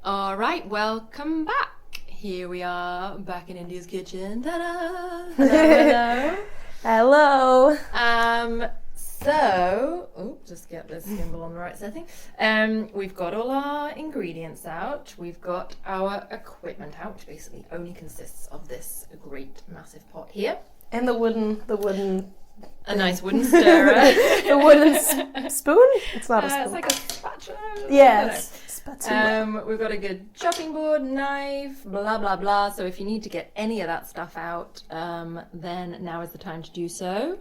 All right, welcome back. Here we are, back in India's kitchen. Ta-da! Hello, Hello. Just get this gimbal on the right setting. We've got all our ingredients out. We've got our equipment out, which basically only consists of this great massive pot here. And the wooden. A nice wooden stirrer. The wooden spoon? It's not a spoon. It's like a spatula. Yes. Spatula. We've got a good chopping board, knife, blah, blah, blah. So if you need to get any of that stuff out, then now is the time to do so.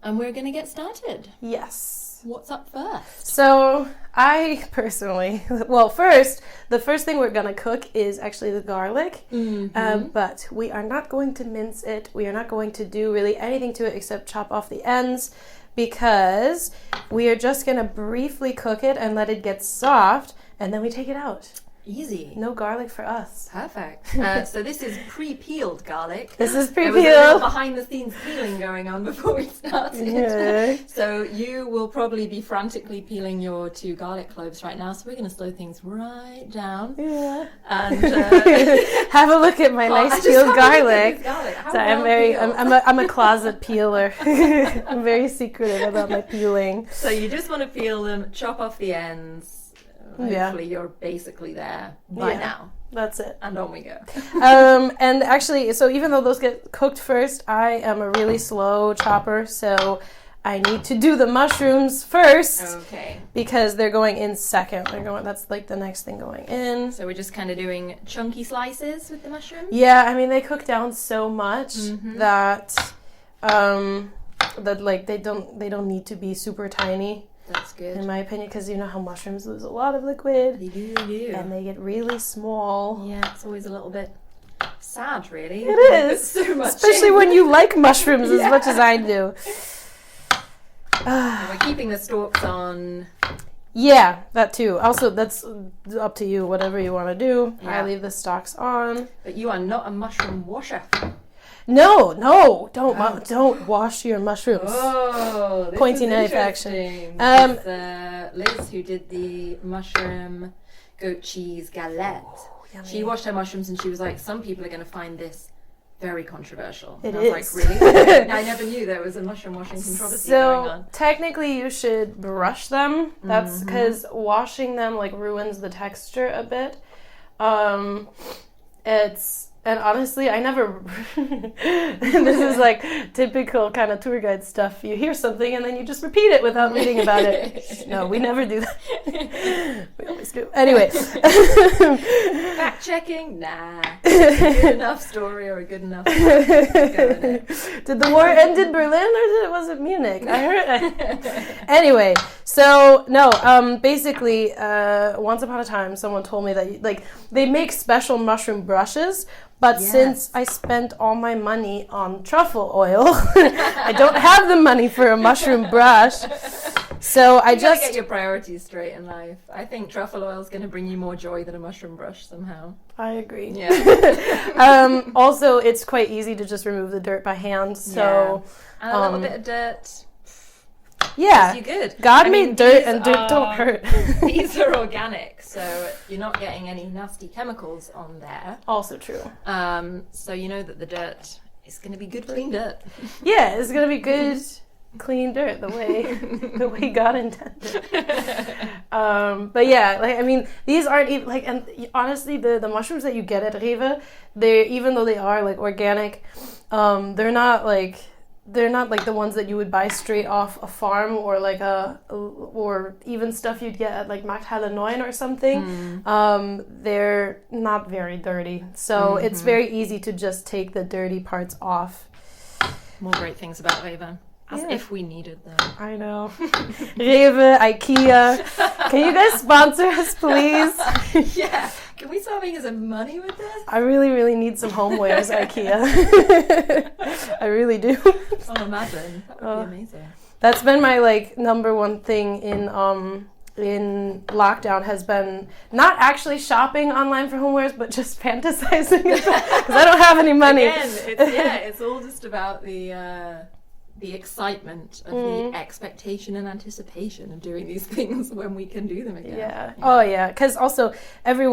And we're going to get started. Yes. What's up first? So I personally, the first thing we're going to cook is actually the garlic. Mm-hmm. But we are not going to mince it. We are not going to do really anything to it except chop off the ends, because we are just going to briefly cook it and let it get soft, and then we take it out. Easy. No garlic for us. Perfect. So this is pre-peeled garlic. This is There was a little pre-peeled. behind-the-scenes peeling going on before we started. Yeah. So you will probably be frantically peeling your 2 garlic cloves right now. So we're going to slow things right down. Yeah. And Have a look at my nice peeled garlic. How So I'm a closet peeler. I'm very secretive about my peeling. So you just want to peel them, chop off the ends. Yeah. Hopefully you're basically there by now. That's it. And on we go. And actually, so even though those get cooked first, I am a really slow chopper, so I need to do the mushrooms first. Okay. Because they're going in second. That's like the next thing going in. So we're just kind of doing chunky slices with the mushrooms? Yeah, I mean, they cook down so much Mm-hmm. that like they don't need to be super tiny. That's good. In my opinion, because you know how mushrooms lose a lot of liquid. They do. And they get really small. Yeah, it's always a little bit sad, really. It is. So much Especially in. when you like mushrooms as Yeah. much as I do. And we're keeping the stalks on. Yeah, that too. Also, that's up to you, whatever you want to do. Yeah. I leave the stalks on. But you are not a mushroom washer. No, don't wash your mushrooms. Oh, this Pointy is knife action. interesting. It's Liz who did the mushroom goat cheese galette. Yummy. She washed her mushrooms and she was like, some people are going to find this very controversial. It and I was is. like, really? I never knew there was a mushroom washing controversy going So on. technically, you should brush them. That's because washing them like ruins the texture a bit. And honestly, I never. This is like typical kind of tour guide stuff. You hear something and then you just repeat it without reading about it. No, we never do that. We always do. Anyway. Fact checking? Nah. Good enough story or a good enough. Did the war end in Berlin or was it Munich? I heard. Anyway, so no. Basically, once upon a time, someone told me that they make special mushroom brushes. But since I spent all my money on truffle oil, I don't have the money for a mushroom brush. So I You gotta just get your priorities straight in life. I think truffle oil is going to bring you more joy than a mushroom brush somehow. I agree. Yeah. Also, it's quite easy to just remove the dirt by hand. So And a little bit of dirt. yeah, You're good. God I made mean, dirt these and dirt don't are- hurt. These are organic, so you're not getting any nasty chemicals on there. Also true. So you know that the dirt is going to be good, clean dirt. Yeah, it's gonna be good, clean dirt the way God intended. But yeah, like I mean, these aren't even like, and honestly, the mushrooms that you get at Rewe, even though they are like organic, they're not like the ones that you would buy straight off a farm or like or even stuff you'd get at like Markthalle 9 or something. They're not very dirty, so it's very easy to just take the dirty parts off. More great things about Rewe. As if we needed them. I know. Rewe, IKEA. Can you guys sponsor us, please? Yeah. Can we start making some money with this? I really, really need some homewares, IKEA. I really do. Oh, imagine. That would be amazing. That's been my like number one thing in lockdown has been not actually shopping online for homewares, but just fantasizing because I don't have any money. Again, it's all just about the the excitement of the expectation and anticipation of doing these things when we can do them again. Yeah. Oh yeah, because also every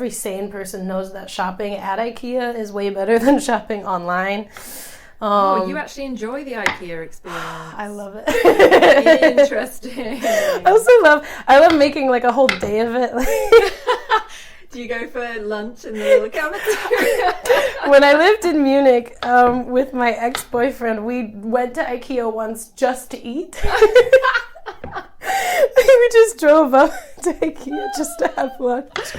sane person knows that shopping at IKEA is way better than shopping online. You actually enjoy the IKEA experience. I love it. Interesting. I love making like a whole day of it. Do you go for lunch in the little cafeteria? When I lived in Munich with my ex-boyfriend, we went to IKEA once just to eat. We just drove up to IKEA just to have lunch.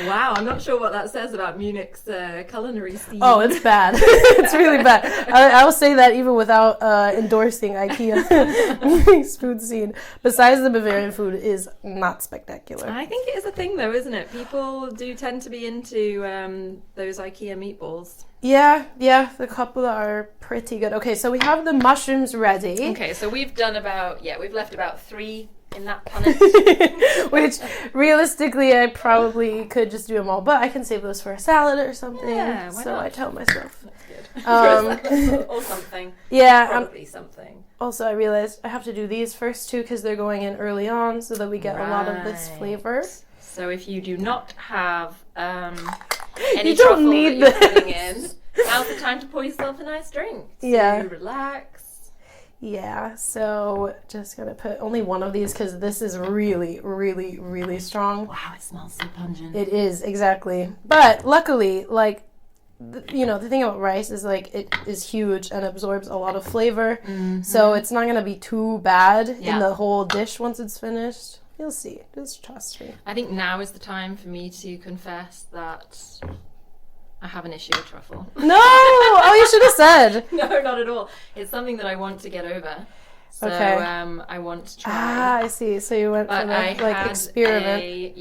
Wow, I'm not sure what that says about Munich's culinary scene. Oh, it's bad. It's really bad. I will say that even without endorsing IKEA. Munich's food scene, besides the Bavarian food, is not spectacular. I think it is a thing though, isn't it? People do tend to be into those IKEA meatballs. Yeah, the couple are pretty good. Okay, so we have the mushrooms ready. Okay, so we've left about 3 in that punnet. Which, realistically, I probably could just do them all, but I can save those for a salad or something. Yeah, why so not? I tell myself. That's good. Or something. Yeah. Probably something. Also, I realized I have to do these first too because they're going in early on so that we get a lot of this flavor. So if you do not have any you don't truffle need that you're putting in, now's the time to pour yourself a nice drink. So relax. Yeah, so just gonna put only one of these because this is really, really, really strong. Wow, it smells so pungent. It is, exactly. But luckily, like, the thing about rice is, like, it is huge and absorbs a lot of flavor. Mm-hmm. So it's not gonna be too bad in the whole dish once it's finished. You'll see. Just trust me. I think now is the time for me to confess that I have an issue with truffle. No! Oh, you should have said. No, not at all. It's something that I want to get over. So I want to try. Ah, I see. So you went for the experiment.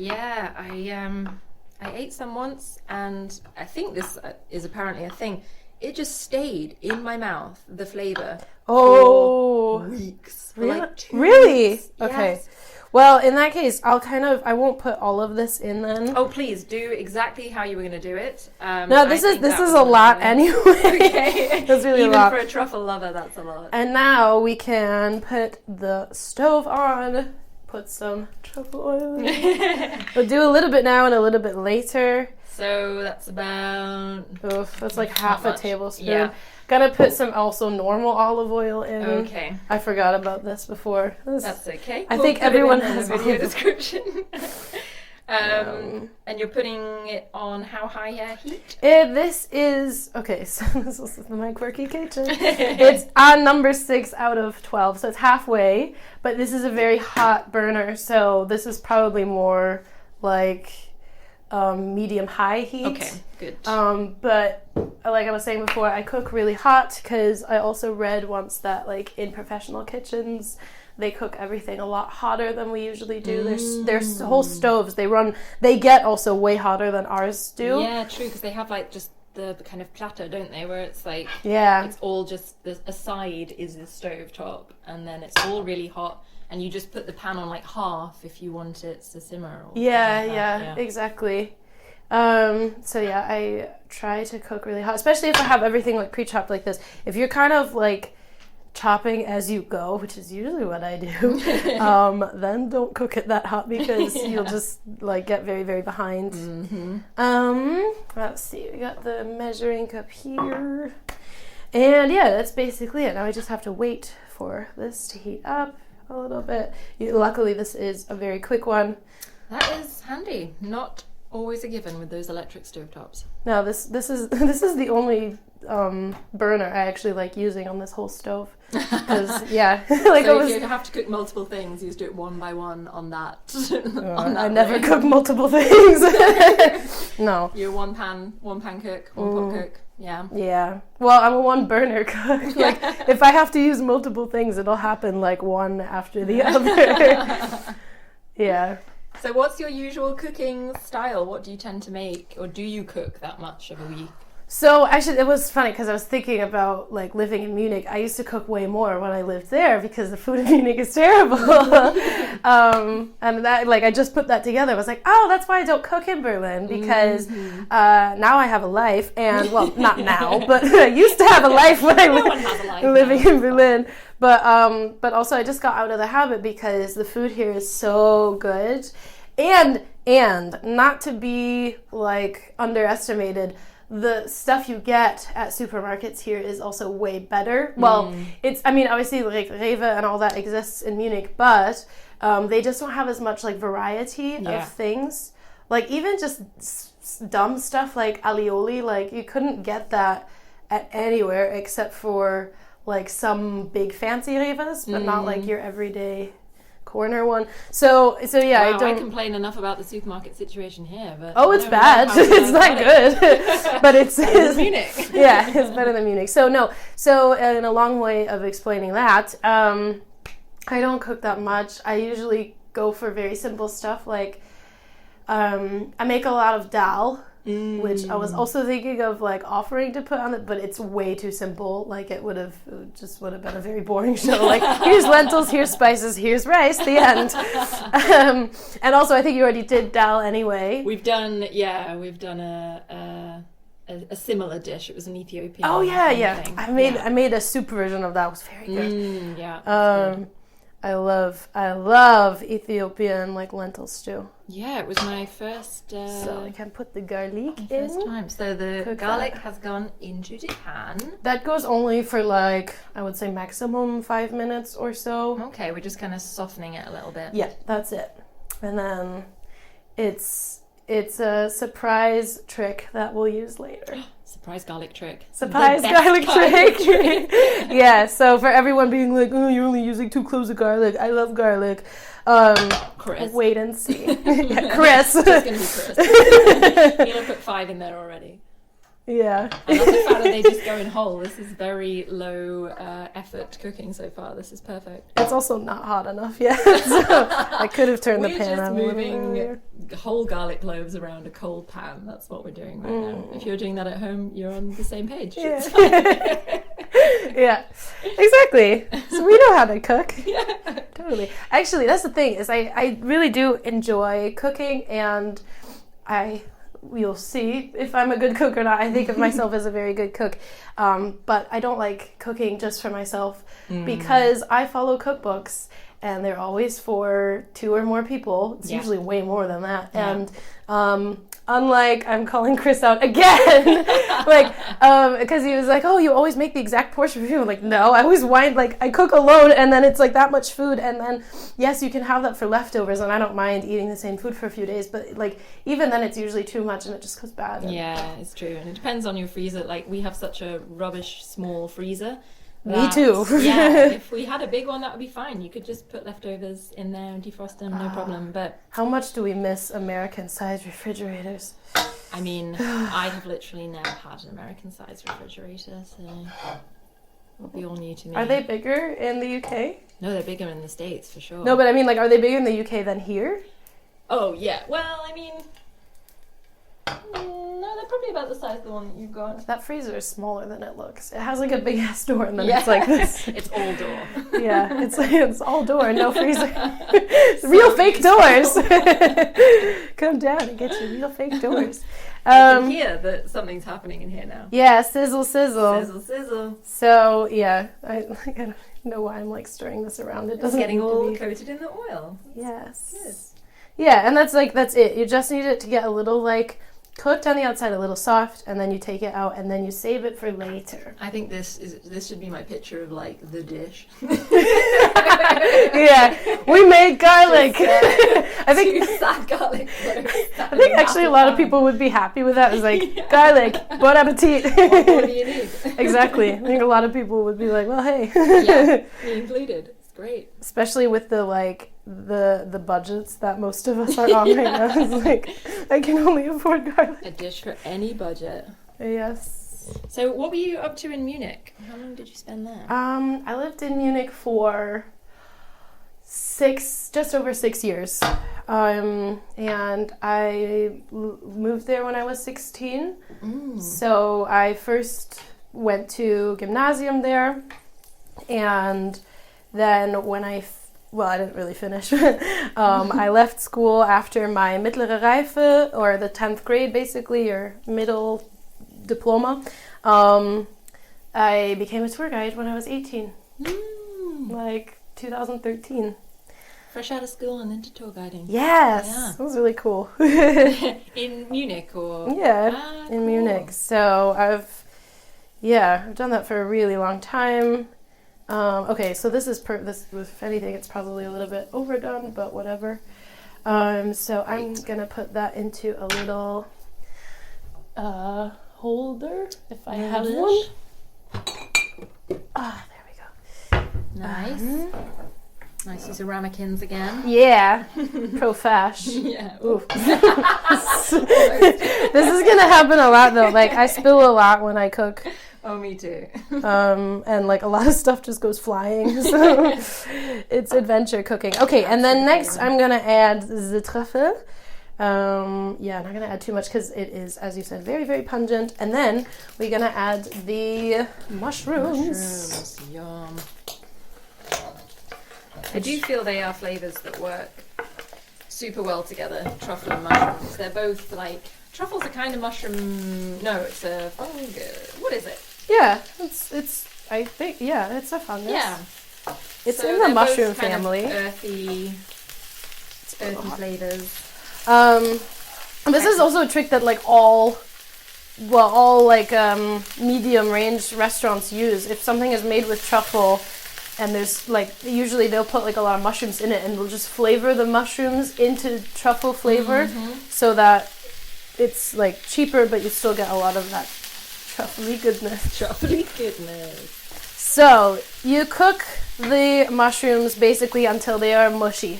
I ate some once, and I think this is apparently a thing. It just stayed in my mouth, the flavor, for weeks. For really? Like 2 really? weeks. Okay. Yes. Well, in that case, I won't put all of this in then. Oh, please do exactly how you were going to do it. No, this is a lot anyway. Okay. That's really Even a lot. for a truffle lover, that's a lot. And now we can put the stove on, put some truffle oil in. We'll do a little bit now and a little bit later. So that's about... that's like half a tablespoon. Yeah. Gotta put some also normal olive oil in. Okay. I forgot about this before. That's okay. I think everyone has a video description. And you're putting it on how high heat? This is okay. So this is my quirky kitchen. It's on number 6 out of 12, so it's halfway. But this is a very hot burner, so this is probably more like medium-high heat. Okay, good. But like I was saying before, I cook really hot because I also read once that like in professional kitchens they cook everything a lot hotter than we usually do. There's whole stoves they get also way hotter than ours do. Yeah, true, because they have like just the kind of platter, don't they, where it's like it's all just a side is the stove top and then it's all really hot. And you just put the pan on like half if you want it to simmer. Or yeah, exactly. I try to cook really hot, especially if I have everything like pre-chopped like this. If you're kind of like chopping as you go, which is usually what I do, then don't cook it that hot because you'll just like get very, very behind. Mm-hmm. Let's see, we got the measuring cup here. And yeah, that's basically it. Now I just have to wait for this to heat up a little bit. Luckily, this is a very quick one. That is handy. Not always a given with those electric stovetops. No, this is the only burner I actually like using on this whole stove. Because like so if you have to cook multiple things, you just do it one by one on that. I never cook multiple things. No. You're one pan cook, one pot cook. Yeah. Well, I'm a one burner cook. Like if I have to use multiple things, it'll happen like one after the other. Yeah. So what's your usual cooking style? What do you tend to make, or do you cook that much of a week? So actually, it was funny because I was thinking about like living in Munich. I used to cook way more when I lived there because the food in Munich is terrible. And that, like, I just put that together. I was like, oh, that's why I don't cook in Berlin, because now I have a life, and well, not now, but I used to have a life when I was living in Berlin. But also I just got out of the habit because the food here is so good, and not to be like underestimated, the stuff you get at supermarkets here is also way better. Well, it's, I mean, obviously, like, Rewe and all that exists in Munich, but they just don't have as much, like, variety of things. Like, even just dumb stuff like alioli, like, you couldn't get that at anywhere except for, like, some big fancy Rewe's, but not, like, your everyday corner one. So yeah, wow, I complain enough about the supermarket situation here, but it's bad. It's not good. But it's better than Munich. Yeah, it's better than Munich. So in a long way of explaining that, I don't cook that much. I usually go for very simple stuff, like I make a lot of dal, which I was also thinking of like offering to put on it, but it's way too simple. Like it would have been a very boring show. Like, here's lentils, here's spices, here's rice, the end. And also I think you already did dal anyway. We've done a similar dish. It was an Ethiopian. Oh yeah. Thing. I made a soup version of that. It was very good. Good. I love Ethiopian like lentil stew. Yeah, it was my first. So I can put the garlic in. First time. So the garlic has gone into the pan. That goes only for like, I would say maximum 5 minutes or so. Okay, we're just kind of softening it a little bit. Yeah, that's it. And then it's a surprise trick that we'll use later. Surprise garlic trick. Surprise garlic trick. Yeah, so for everyone being like, oh, you're only using 2 cloves of garlic. I love garlic. Chris. Wait and see. Yeah, Chris. It's going to be Chris. You're going to put 5 in there already. Yeah. I love the fact that they just go in whole. This is very low effort cooking so far. This is perfect. It's also not hot enough yet. So I could have turned the pan on. We're just moving whole garlic cloves around a cold pan. That's what we're doing right now. If you're doing that at home, you're on the same page. Yeah. Yeah, exactly. So we know how to cook. Yeah. Totally. Actually, that's the thing, is I really do enjoy cooking, and you'll see if I'm a good cook or not. I think of myself as a very good cook. But I don't like cooking just for myself because I follow cookbooks, and they're always for 2 or more people. It's usually way more than that. Yeah. And unlike, I'm calling Chris out again, like, because he was like, oh, you always make the exact portion for you. I'm like, no, I always I cook alone, and then it's like that much food, and then, yes, you can have that for leftovers, and I don't mind eating the same food for a few days, but, like, even then it's usually too much, and it just goes bad. Yeah, it's true, and it depends on your freezer. Like, we have such a rubbish small freezer. Me too. Yeah, if we had a big one, that would be fine. You could just put leftovers in there and defrost them, no problem. But how much do we miss American-sized refrigerators? I mean, I have literally never had an American-sized refrigerator, so it'll be all new to me. Are they bigger in the UK? No, they're bigger in the States, for sure. No, but I mean, like, are they bigger in the UK than here? Oh, yeah. Well, I mean, no, they're probably about the size of the one that you've got. That freezer is smaller than it looks. It has like a big ass door, and then it's like this. It's all door. Yeah, it's all door, no freezer. Real fake doors. Come down and get your real fake doors. I can hear that something's happening in here now. Yeah, sizzle, sizzle. Sizzle, sizzle. So yeah, I don't know why I'm like stirring this around. It doesn't getting all coated in the oil. Yes. Yes. Yeah, and that's it. You just need it to get a little like cooked on the outside, a little soft, and then you take it out, and then you save it for later. I think this should be my picture of like the dish. Yeah, we made garlic. I think garlic. I think actually a lot of people would be happy with that. It's like garlic, bon appetit. What more do you need? Exactly. I think a lot of people would be like, well, hey. Yeah, me included. It's great. Especially with the budgets that most of us are on right now. It's like, I can only afford garlic. A dish for any budget. Yes. So what were you up to in Munich? How long did you spend there? I lived in Munich for just over 6 years. And I moved there when I was 16. So I first went to gymnasium there, and then when I didn't really finish. I left school after my mittlere Reife, or the 10th grade basically, or middle diploma. I became a tour guide when I was 18. Like 2013. Fresh out of school and into tour guiding. Yes, yeah. It was really cool. In Munich or? Yeah, in Munich. So I've done that for a really long time. Okay, so this is if anything, it's probably a little bit overdone, but whatever. So I'm gonna put that into a little holder if I have one. There we go. Nice. Nice. These are ramekins again. Yeah. Profash. Yeah. Oof. This is gonna happen a lot though. Like I spill a lot when I cook. Oh, me too. And like a lot of stuff just goes flying. So it's adventure cooking. Okay, and then next I'm gonna add the Truffle. And I'm not gonna add too much because it is, as you said, very, very pungent. And then we're gonna add the mushrooms. Yum. I do feel they are flavors that work super well together, truffle and mushrooms. They're both like, truffle's a kind of mushroom, no, it's a fungus. What is it? Yeah, it's I think, it's a fungus. Yeah. It's so in the mushroom kind family. Of earthy flavors. This is also a trick that like all medium range restaurants use. If something is made with truffle, and there's like, usually they'll put like a lot of mushrooms in it, and they'll just flavor the mushrooms into truffle flavor, so that it's like cheaper, but you still get a lot of that truffly goodness. Truffly goodness. So you cook the mushrooms basically until they are mushy.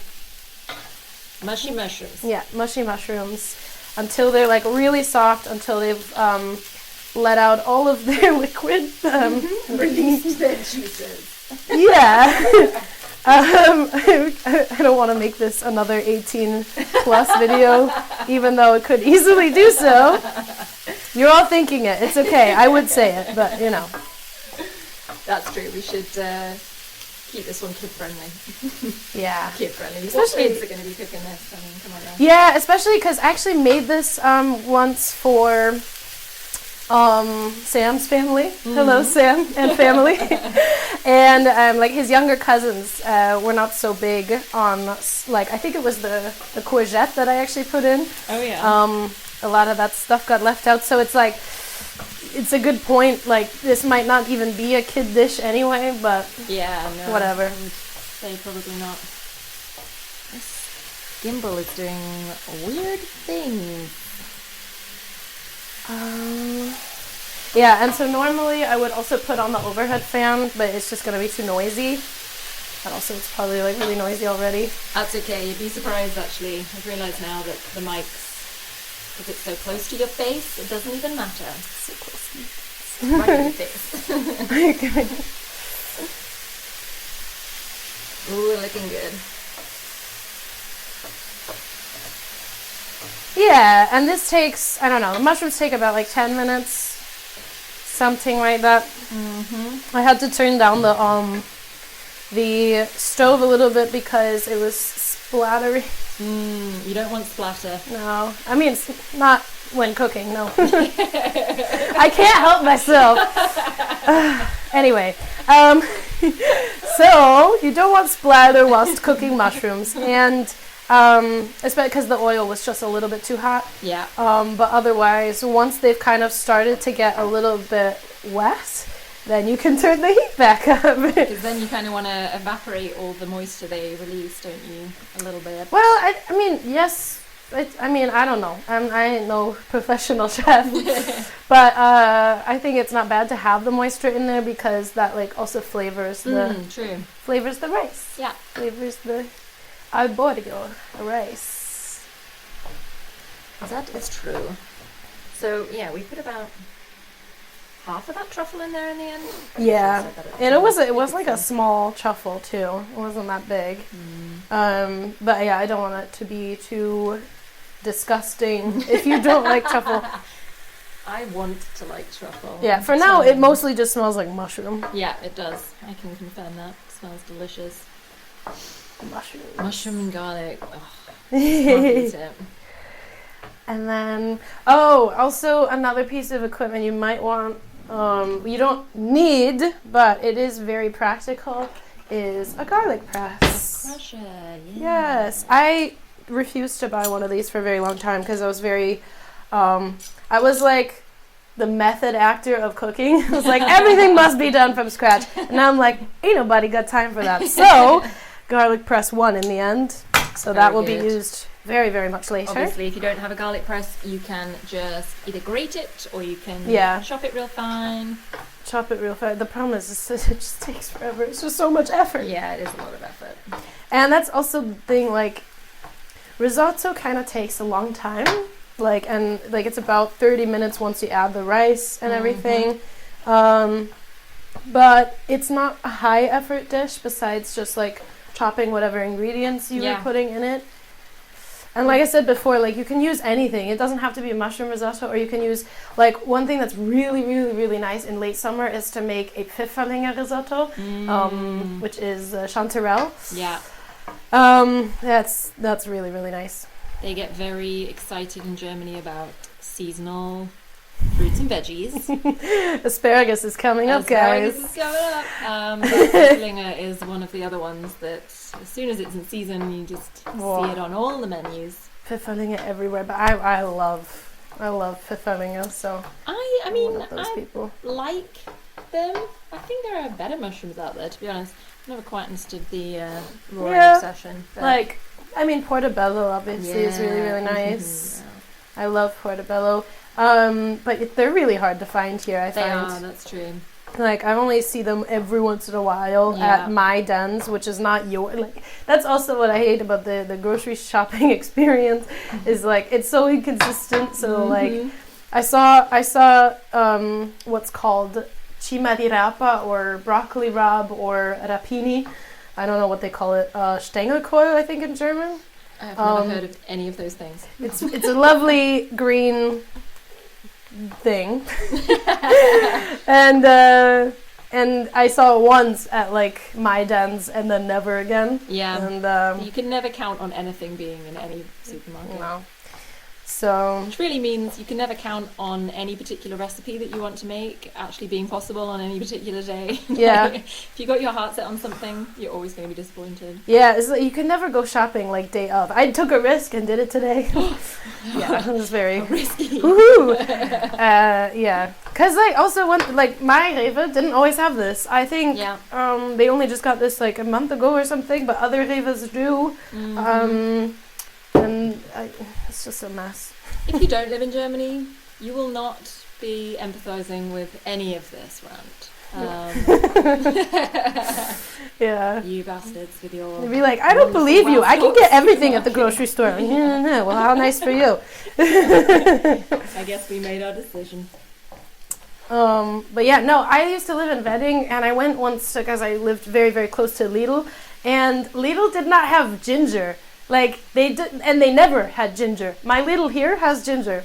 Mushy mushrooms. Yeah, mushy mushrooms until they're like really soft, until they've let out all of their liquid. Released their juices. Yeah. I don't want to make this another 18 plus video, even though it could easily do so. You're all thinking it. It's okay. I would say it, but you know. That's true. We should keep this one kid friendly. Yeah. Kid friendly. What kids are going to be cooking this? I mean, come on now. Yeah, especially because I actually made this once for Sam's family. Hello, Sam and family. And like his younger cousins were not so big on, like, I think it was the courgette that I actually put in. Oh yeah. A lot of that stuff got left out, so it's like, it's a good point. Like, this might not even be a kid dish anyway, but yeah, no, whatever. I would say probably not. This gimbal is doing weird things. Yeah, and so normally I would also put on the overhead fan, but it's just going to be too noisy. And also it's probably like really noisy already. That's okay. You'd be surprised actually. I've realised now that the mics, if it's so close to your face, it doesn't even matter. So close to me. Right in your face. Ooh, looking good. Yeah, and this takes, I don't know, the mushrooms take about like 10 minutes, something like that. I had to turn down the stove a little bit because it was splattery. You don't want splatter. No, I mean, it's not when cooking, no. I can't help myself. Anyway, so you don't want splatter whilst cooking mushrooms, and especially because the oil was just a little bit too hot. Yeah. But otherwise, once they've kind of started to get a little bit wet, then you can turn the heat back up. Because then you kind of want to evaporate all the moisture they release, don't you? A little bit. Well, I mean, yes. I mean, I don't know. I ain't no professional chef. But I think it's not bad to have the moisture in there because that like also flavors the flavors the rice. Yeah. Flavors the arborio rice. That is true. So yeah, we put about half of that truffle in there in the end. Yeah, and it was like a small truffle too. It wasn't that big. But yeah, I don't want it to be too disgusting if you don't like truffle. I want to like truffle. Yeah, for now it mostly just smells like mushroom. Yeah, it does. I can confirm that. It smells delicious. Mushroom and garlic. Oh, can't beat it. And then, also another piece of equipment you might want, you don't need, but it is very practical, is a garlic press. Crusher, yeah. Yes, I refused to buy one of these for a very long time because I was very, I was like the method actor of cooking. I was like, everything must be done from scratch. And now I'm like, ain't nobody got time for that. So, garlic press won in the end. So that will be used very, very much later. Obviously, if you don't have a garlic press, you can just either grate it or you can chop it real fine. Chop it real fine. The problem is it just takes forever. It's just so much effort. Yeah, it is a lot of effort. And that's also the thing, like, risotto kind of takes a long time. It's about 30 minutes once you add the rice and everything. But it's not a high effort dish besides just like chopping whatever ingredients you are putting in it. And like I said before, like you can use anything. It doesn't have to be a mushroom risotto, or you can use, like, one thing that's really, really, really nice in late summer is to make a pfifferlinge risotto, which is chanterelle. Yeah. That's really, really nice. They get very excited in Germany about seasonal fruits and veggies. Asparagus is coming up, guys. Asparagus is coming up. Pfifferlinge is one of the other ones that as soon as it's in season, you just see it on all the menus. Pfifferlinge everywhere, but I love pfifferlinge, so I mean, one of those people. Like them. I think there are better mushrooms out there, to be honest. I've never quite understood the raw obsession. But like, I mean, portobello obviously is really, really nice. I love portobello. But they're really hard to find here, I find. They are, that's true. Like, I only see them every once in a while at my dens, which is not that's also what I hate about the grocery shopping experience, is like, it's so inconsistent. So like, I saw what's called cima di rapa, or broccoli rabe, or rapini. I don't know what they call it. Stängelkohl, I think, in German. I've never heard of any of those things. It's a lovely green thing. and I saw it once at like my dens and then never again. Yeah. And you can never count on anything being in any supermarket. No. So, which really means you can never count on any particular recipe that you want to make actually being possible on any particular day. Yeah. If you got your heart set on something, you're always going to be disappointed. Yeah, it's like you can never go shopping like day of. I took a risk and did it today. Yeah, it was very risky. Woohoo! Yeah, because like also my Rewe didn't always have this. I think they only just got this like a month ago or something, but other Rewes do. And it's just a mess. If you don't live in Germany, you will not be empathizing with any of this rant. Yeah. You bastards with your... You'd be like, I don't believe you. I can get everything at the grocery store. Yeah, well, how nice for you. I guess we made our decision. But yeah, no, I used to live in Wedding, and I went once because I lived very, very close to Lidl, and Lidl did not have ginger. Like, they did, and they never had ginger. My Lidl here has ginger.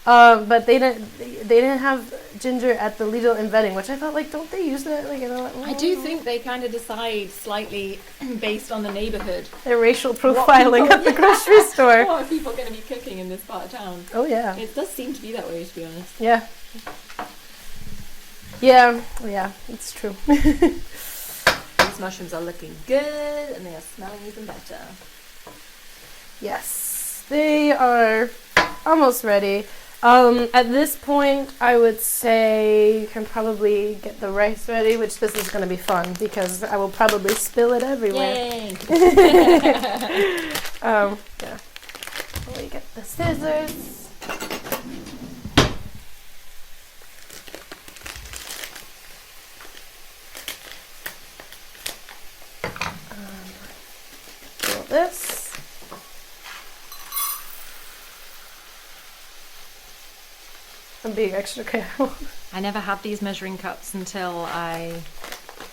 But they didn't have ginger at the Lidl in Wedding, which I thought, like, don't they use that? Like, I do think they kind of decide slightly based on the neighborhood. Their racial profiling at the grocery store. What are people going to be cooking in this part of town? Oh, yeah. It does seem to be that way, to be honest. Yeah. Yeah, it's true. These mushrooms are looking good, and they are smelling even better. Yes, they are almost ready. At this point, I would say you can probably get the rice ready, which this is going to be fun because I will probably spill it everywhere. Yay! Yeah. Let me get the scissors. This. I'm being extra careful. I never had these measuring cups until I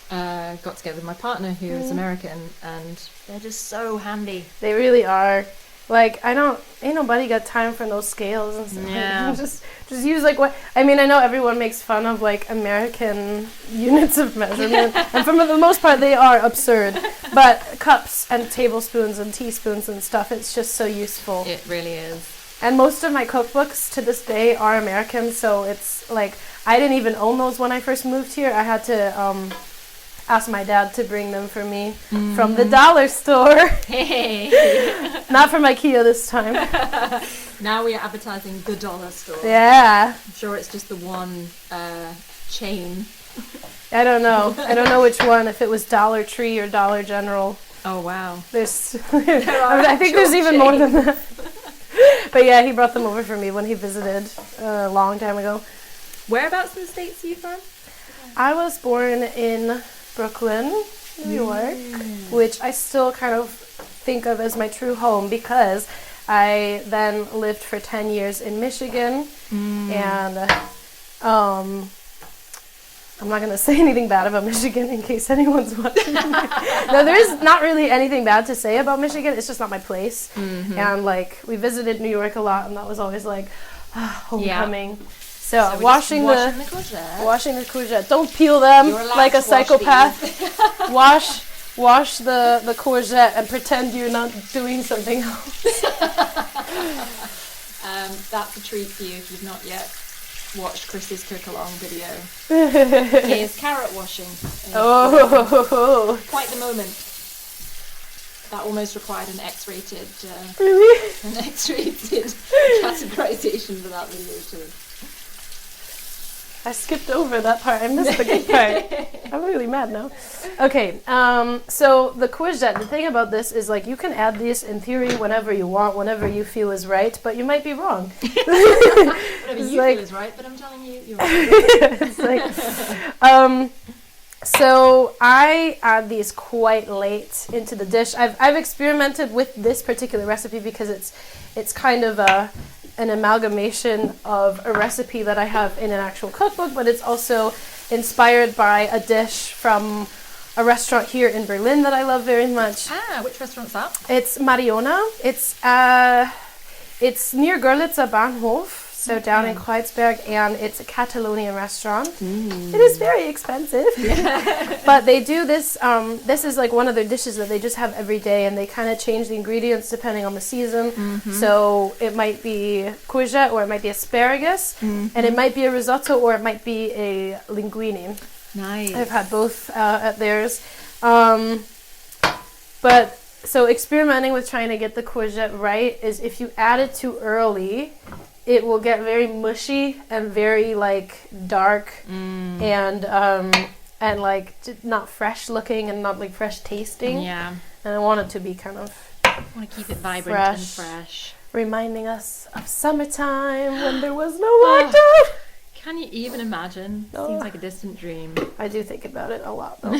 got together with my partner, who is American, and they're just so handy. They really are. Like, ain't nobody got time for no scales and stuff. Yeah. just use like what, I mean, I know everyone makes fun of like American units of measurement, and for the most part they are absurd, but cups and tablespoons and teaspoons and stuff, it's just so useful. It really is. And most of my cookbooks to this day are American, so it's like, I didn't even own those when I first moved here. I had to ask my dad to bring them for me from the dollar store. Hey. Not from IKEA this time. Now we are advertising the dollar store. Yeah. I'm sure it's just the one chain. I don't know which one, if it was Dollar Tree or Dollar General. Oh, wow. I think there's even more than that. But yeah, he brought them over for me when he visited a long time ago. Whereabouts in the States are you from? I was born in Brooklyn, New York, which I still kind of think of as my true home, because I then lived for 10 years in Michigan, and I'm not going to say anything bad about Michigan in case anyone's watching. No, there is not really anything bad to say about Michigan. It's just not my place. And like, we visited New York a lot, and that was always like homecoming. Yeah. So washing the courgette. Don't peel them like a psychopath. Wash the courgette and pretend you're not doing something else. That's a treat for you if you've not yet watched Chris's cook along video. Here's carrot washing. Oh, quite the moment. That almost required an X-rated categorization for that video too. I skipped over that part. I missed the good part. I'm really mad now. Okay, so the courgette, the thing about this is, like, you can add these in theory whenever you want, whenever you feel is right, but you might be wrong. Whatever you feel is right, but I'm telling you, you're right. It's like, so I add these quite late into the dish. I've experimented with this particular recipe because it's kind of an amalgamation of a recipe that I have in an actual cookbook, but it's also inspired by a dish from a restaurant here in Berlin that I love very much. Which restaurant's that? It's Mariona. It's near Görlitzer Bahnhof, so down in Kreuzberg, and it's a Catalonian restaurant. It is very expensive. But they do this, this is like one of their dishes that they just have every day, and they kind of change the ingredients depending on the season. So it might be courgette, or it might be asparagus, and it might be a risotto, or it might be a linguine. Nice. I've had both at theirs. But so experimenting with trying to get the courgette right is, if you add it too early, it will get very mushy and very like dark and like not fresh looking and not like fresh tasting. Yeah. And I want it to be kind of I want to keep it vibrant and fresh. Reminding us of summertime when there was no lockdown. Can you even imagine? Seems like a distant dream. I do think about it a lot though.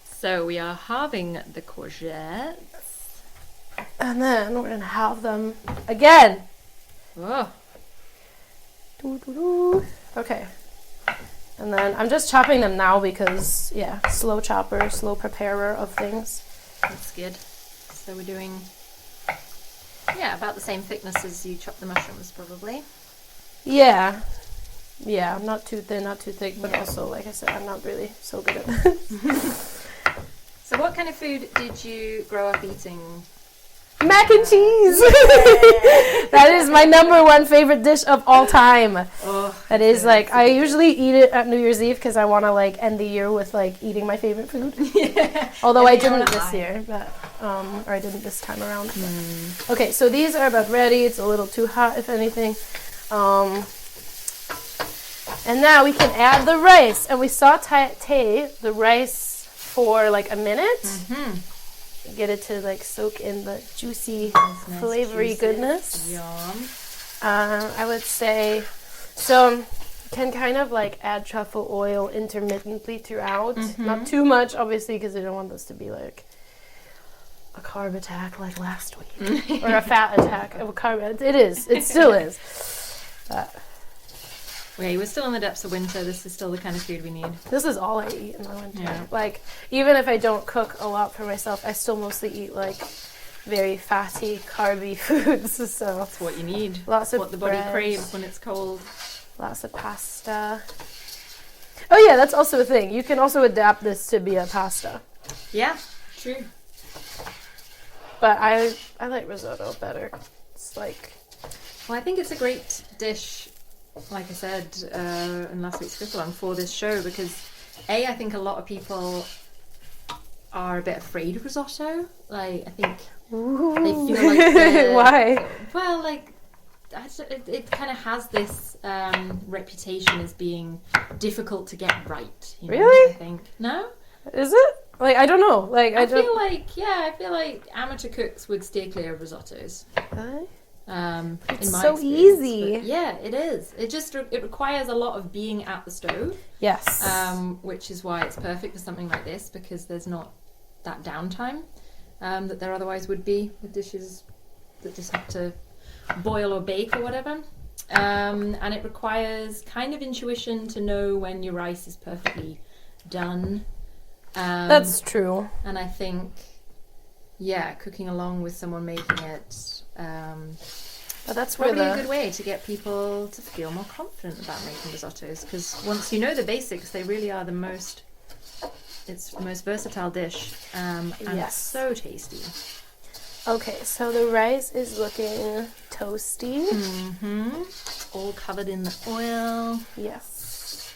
So we are halving the courgettes. And then we're going to halve them again. Oh. Okay. And then I'm just chopping them now because, slow chopper, slow preparer of things. That's good. So we're doing, about the same thickness as you chop the mushrooms, probably. Yeah. Yeah, I'm not too thin, not too thick, but also, like I said, I'm not really so good at this. So what kind of food did you grow up eating? Mac and cheese! That is my number one favorite dish of all time. That is like, I usually eat it at New Year's Eve because I want to like end the year with like eating my favorite food. Although I didn't this year, but or I didn't this time around. Okay, so these are about ready. It's a little too hot, if anything. And now we can add the rice, and we saute the rice for like a minute. Get it to like soak in the juicy, flavory goodness. Yum. I would say, so can kind of like add truffle oil intermittently throughout. Not too much, obviously, because I don't want this to be like a carb attack like last week, or a fat attack of a carb. It still is. But yeah, we're still in the depths of winter. This is still the kind of food we need. this is all I eat in the winter. Yeah. Like, even if I don't cook a lot for myself, I still mostly eat, like, very fatty, carby foods. So That's what you need. Lots of what the body bread. craves when it's cold. Lots of pasta. Oh yeah, that's also a thing. You can also adapt this to be a pasta. Yeah, true. But I like risotto better. It's like... Well, I think it's a great dish, like I said in last week's cook along, for this show because I think a lot of people are a bit afraid of risotto. Like, I think they feel like why? Well, like it kind of has this reputation as being difficult to get right. You know, Really? I think no. Is it? Like, I don't know. Like, I feel like amateur cooks would steer clear of risottos. Really? It's so easy. Yeah, it is. It requires a lot of being at the stove. Yes. Which is why it's perfect for something like this because there's not that downtime that there otherwise would be with dishes that just have to boil or bake or whatever. And it requires kind of intuition to know when your rice is perfectly done. That's true. And I think, cooking along with someone making it, but that's probably a good way to get people to feel more confident about making risottos. Because once you know the basics, they really are it's the most versatile dish, and it's so tasty. Okay, so the rice is looking toasty. Mm-hmm. All covered in the oil. Yes.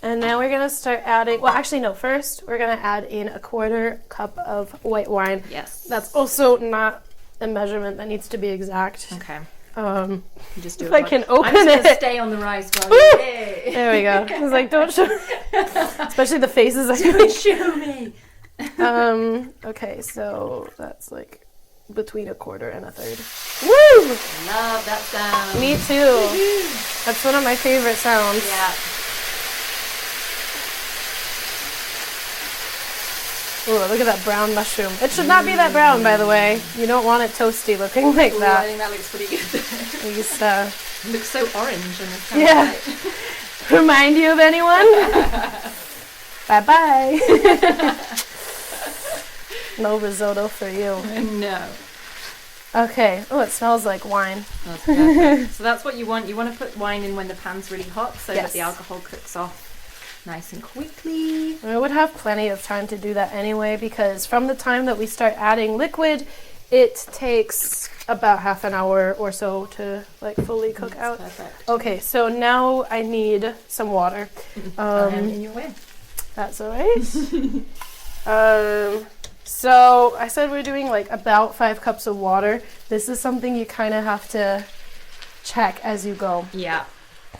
And now we're going to start adding... Well, actually, no. First, we're going to add in a 1/4 cup of white wine. Yes. That's also not a measurement that needs to be exact. Okay. You just do if it. I can open I'm just it. gonna stay on the rice while you stay. There we go. I was like, don't show... Especially the faces I Don't show me. Okay, so that's like between 1/4 and 1/3. Woo! Love that sound. Me too. That's one of my favorite sounds. Yeah. Ooh, look at that brown mushroom. It should not be that brown, by the way. You don't want it toasty looking like Ooh, that. I think that looks pretty good. At least, It looks so orange in this kind yeah. of light. Remind you of anyone? Bye-bye. No risotto for you. No. Okay. Oh, it smells like wine. That's perfect. So that's what you want. You want to put wine in when the pan's really hot so that the alcohol cooks off nice and quickly. I would have plenty of time to do that anyway because from the time that we start adding liquid, it takes about half an hour or so to like fully cook out. Perfect. Okay, so now I need some water. In your way. That's all right. So I said we're doing like about 5 cups of water. This is something you kind of have to check as you go. Yeah.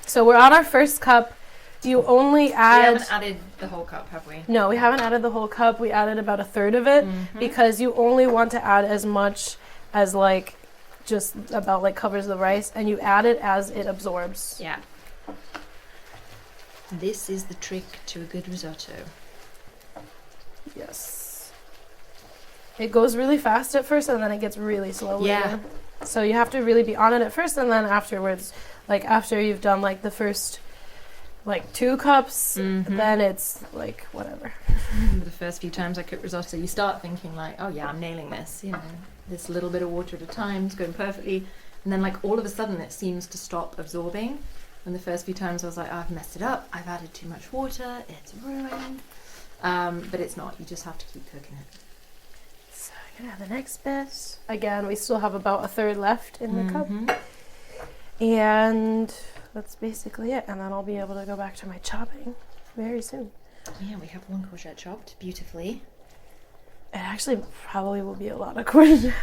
So we're on our first cup. You only add... We haven't added the whole cup, have we? No, we haven't added the whole cup. We added about 1/3 of it because you only want to add as much as like just about like covers the rice, and you add it as it absorbs. Yeah. This is the trick to a good risotto. Yes. It goes really fast at first, and then it gets really slow later. So you have to really be on it at first, and then afterwards, like after you've done like the first like 2 cups, then it's like whatever. The first few times I cook risotto, you start thinking like, oh yeah, I'm nailing this, you know, this little bit of water at a time is going perfectly, and then like all of a sudden it seems to stop absorbing. And the first few times I was like, oh, I've messed it up, I've added too much water, it's ruined. But it's not, you just have to keep cooking it. So I'm gonna have the next bit. Again, we still have about 1/3 left in the cup. And that's basically it. And then I'll be able to go back to my chopping very soon. Yeah, we have 1 courgette chopped beautifully. It actually probably will be a lot of courgette.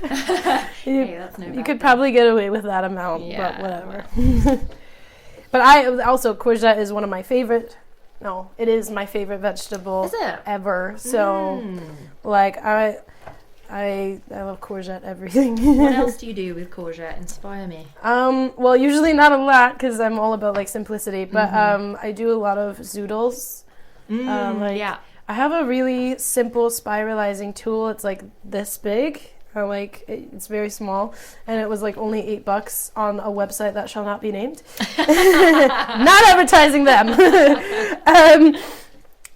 Hey, that's no you bad could thing. probably get away with that amount, but whatever. But courgette is one of my favorite. No, it is my favorite vegetable ever. So, like, I love courgette everything. What else do you do with courgette? Inspire me. Well, usually not a lot because I'm all about like simplicity. But I do a lot of zoodles. I have a really simple spiralizing tool. It's like this big. Or like it's very small, and it was like only $8 on a website that shall not be named. Not advertising them.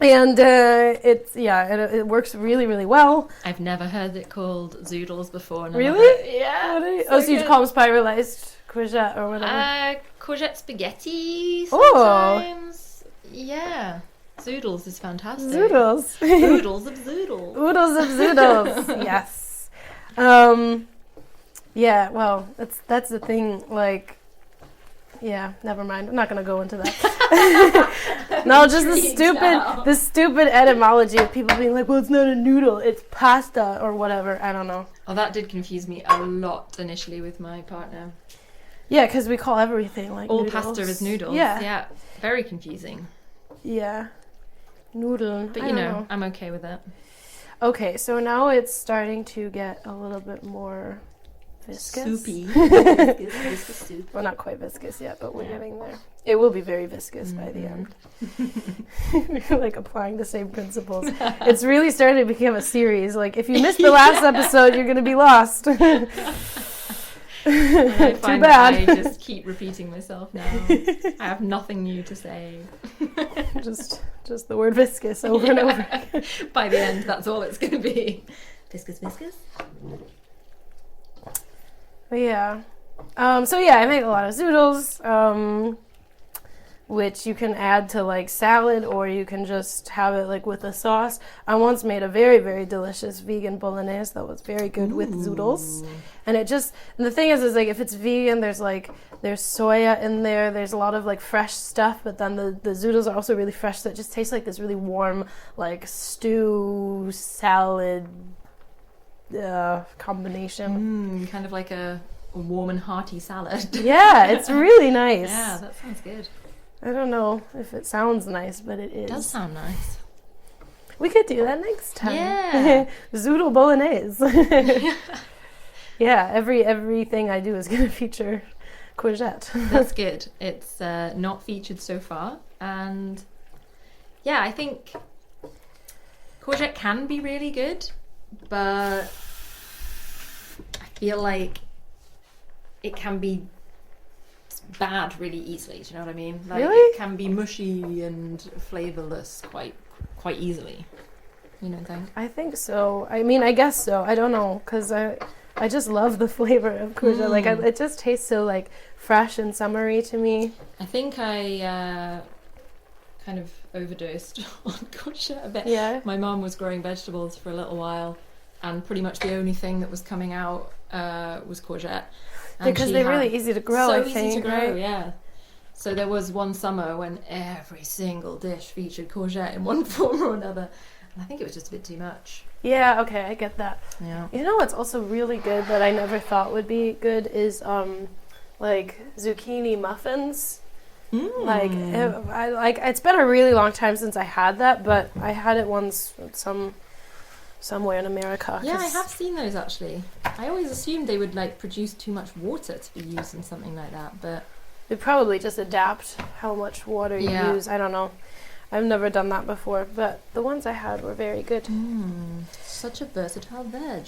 And it works really, really well. I've never heard it called zoodles before. Really? Yeah. So you call them spiralized courgette or whatever? Courgette spaghetti sometimes. Oh. Yeah. Zoodles is fantastic. Zoodles. Oodles of zoodles. Oodles of zoodles. Yes. Yeah, well, that's the thing, like, yeah, never mind. I'm not going to go into that. No, just the stupid etymology of people being like, well, it's not a noodle, it's pasta or whatever. I don't know. Oh, that did confuse me a lot initially with my partner. Yeah, because we call everything like all noodles. pasta is noodles. Yeah. Very confusing. Yeah. Noodle. But you know, I'm okay with it. Okay, so now it's starting to get a little bit more viscous. Soupy. Viscous soup. Well, not quite viscous yet, but we're getting there. It will be very viscous by the end. Like applying the same principles. It's really starting to become a series. Like, if you missed the last episode, you're going to be lost. I find Too bad. I just keep repeating myself now. I have nothing new to say. Just the word viscous over and over again. By the end, that's all it's going to be. Viscous. But yeah. I make a lot of zoodles, which you can add to like salad, or you can just have it like with a sauce. I once made a very, very delicious vegan bolognese that was very good with zoodles. And the thing is like, if it's vegan, there's soya in there, there's a lot of like fresh stuff, but then the zoodles are also really fresh, so it just tastes like this really warm, like stew salad combination. Kind of like a warm and hearty salad. Yeah, it's really nice. Yeah, that sounds good. I don't know if it sounds nice, but it is. It does sound nice. We could do that next time. Yeah. Zoodle bolognese. Yeah, everything I do is going to feature courgette. That's good. It's not featured so far. And yeah, I think courgette can be really good, but I feel like it can be bad really easily. Do you know what I mean? Like, really? It can be mushy and flavourless quite easily. You don't think? I think so. I mean, I guess so. I don't know, because I just love the flavor of courgette. Like, it just tastes so like fresh and summery to me. I think I kind of overdosed on courgette a bit. Yeah. My mum was growing vegetables for a little while, and pretty much the only thing that was coming out was courgette. And because they're really easy to grow, I think. So easy to grow, right? yeah. So there was one summer when every single dish featured courgette in one form or another. And I think it was just a bit too much. Yeah, okay, I get that. Yeah. You know what's also really good that I never thought would be good is like zucchini muffins. Like it's been a really long time since I had that, but I had it once somewhere in America. Yeah, I have seen those actually. I always assumed they would like produce too much water to be used in something like that, but they probably just adapt how much water you use. I don't know. I've never done that before, but the ones I had were very good. Such a versatile veg.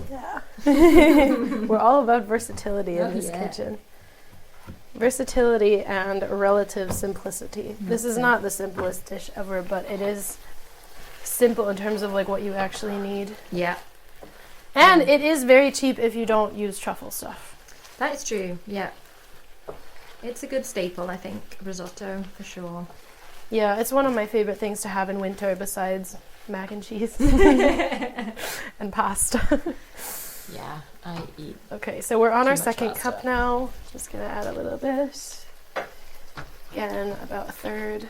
Yeah. We're all about versatility in this kitchen. Versatility and relative simplicity. This is not the simplest dish ever, but it is simple in terms of like what you actually need. Yeah. And it is very cheap if you don't use truffle stuff. That is true, yeah. It's a good staple, I think, risotto, for sure. Yeah, it's one of my favorite things to have in winter besides mac and cheese and pasta. Yeah, I eat. Okay, so we're on our second pasta. cup now. Just gonna add a little bit. Again, about a third.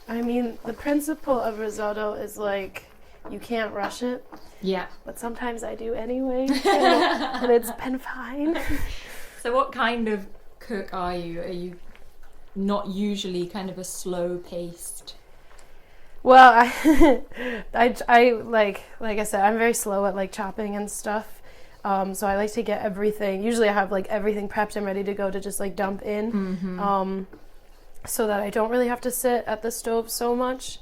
I mean, the principle of risotto is like, you can't rush it. Yeah. But sometimes I do anyway, and it's been fine. So what kind of cook are you? Are you not usually kind of a slow-paced? Well, I like I said, I'm very slow at like chopping and stuff. So I like to get everything. Usually I have like everything prepped and ready to go to just like dump in. so that I don't really have to sit at the stove so much.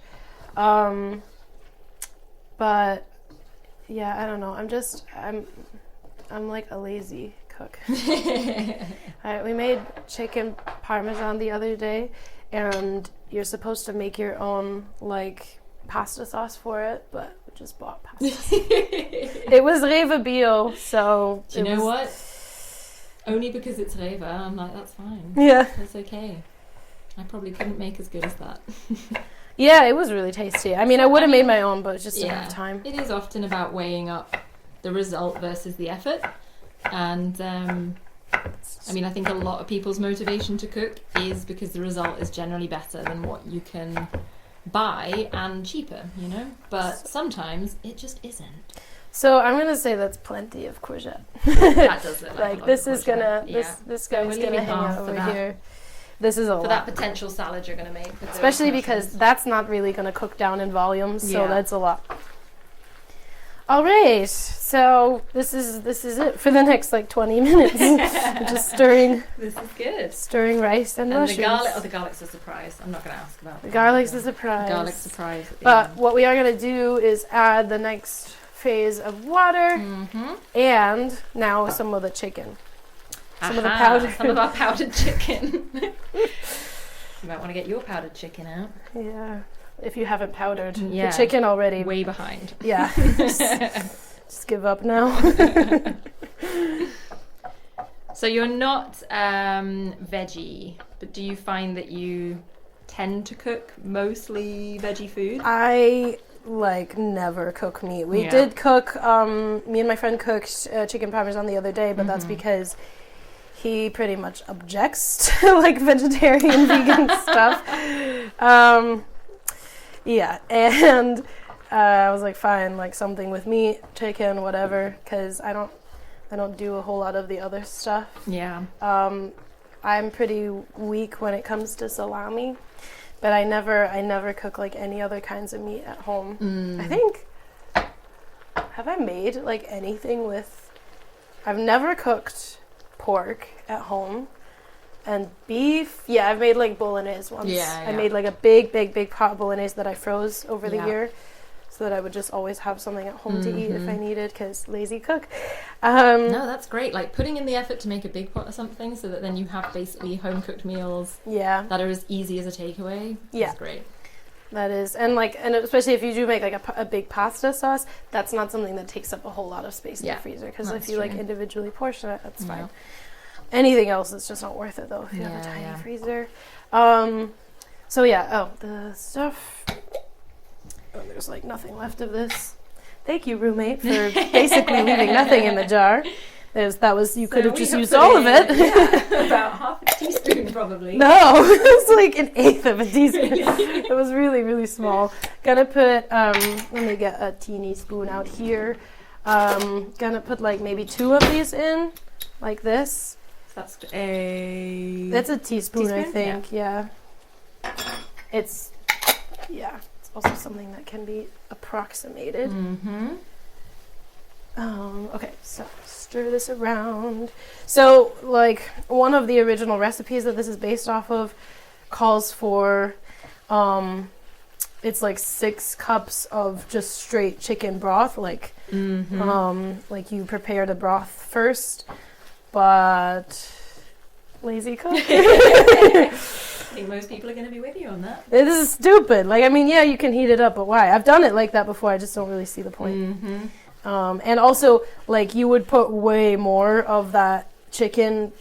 But yeah, I don't know. I'm like a lazy cook. We made chicken parmesan the other day, and you're supposed to make your own like pasta sauce for it, but we just bought pasta. It was Reva Bio, so do you know what? Only because it's Reva, I'm like, that's fine. Yeah, that's okay. I probably couldn't make as good as that. Yeah, it was really tasty. I mean, I would have made my own, but just didn't have time. It is often about weighing up the result versus the effort. And, I mean, I think a lot of people's motivation to cook is because the result is generally better than what you can buy and cheaper, you know? But sometimes it just isn't. So I'm going to say that's plenty of courgette. That does look like this is going to, this guy's going to hang out over here. This is a lot. For that potential salad you're going to make. Especially because that's not really going to cook down in volume, so that's a lot. All right, so this is it for the next like 20 minutes. Just stirring. This is good. Stirring rice and mushrooms. The garlic's a surprise. I'm not going to ask about the garlic's a surprise. Garlic's a surprise. But what we are going to do is add the next phase of water and now some of the chicken. Some of our powdered chicken. You might want to get your powdered chicken out. Yeah, if you haven't powdered the chicken already. Way behind. Yeah. Just give up now. So you're not veggie, but do you find that you tend to cook mostly veggie food? I never cook meat. We did cook, me and my friend cooked chicken parmesan the other day, but that's because he pretty much objects to like vegetarian vegan stuff. And I was like, fine, like something with meat, chicken, whatever, because I don't do a whole lot of the other stuff. Yeah. I'm pretty weak when it comes to salami, but I never cook like any other kinds of meat at home. I think, have I made like anything with, I've never cooked pork at home, and beef, I've made like bolognese once. I made like a big pot of bolognese that I froze over the year, so that I would just always have something at home to eat if I needed, because lazy cook. No, that's great. Like putting in the effort to make a big pot of something so that then you have basically home cooked meals that are as easy as a takeaway. That's great. That is, and especially if you do make like a big pasta sauce, that's not something that takes up a whole lot of space in the freezer, because if you like individually portion it, that's fine. Anything else is just not worth it though if you have a tiny freezer. The stuff. Oh, there's like nothing left of this. Thank you, roommate, for basically leaving nothing in the jar. You could have just used all of it. About half a teaspoon probably. No, it was like an eighth of a teaspoon. It was really, really small. Gonna put, let me get a teeny spoon out here. Gonna put like maybe 2 of these in, like this. That's a teaspoon, I think, It's also something that can be approximated. Okay, so stir this around. So, like, one of the original recipes that this is based off of calls for, it's like 6 cups of just straight chicken broth. Like, like you prepare the broth first, but lazy cook. I think most people are going to be with you on that. This is stupid. Like, I mean, you can heat it up, but why? I've done it like that before. I just don't really see the point. And also, like, you would put way more of that chicken,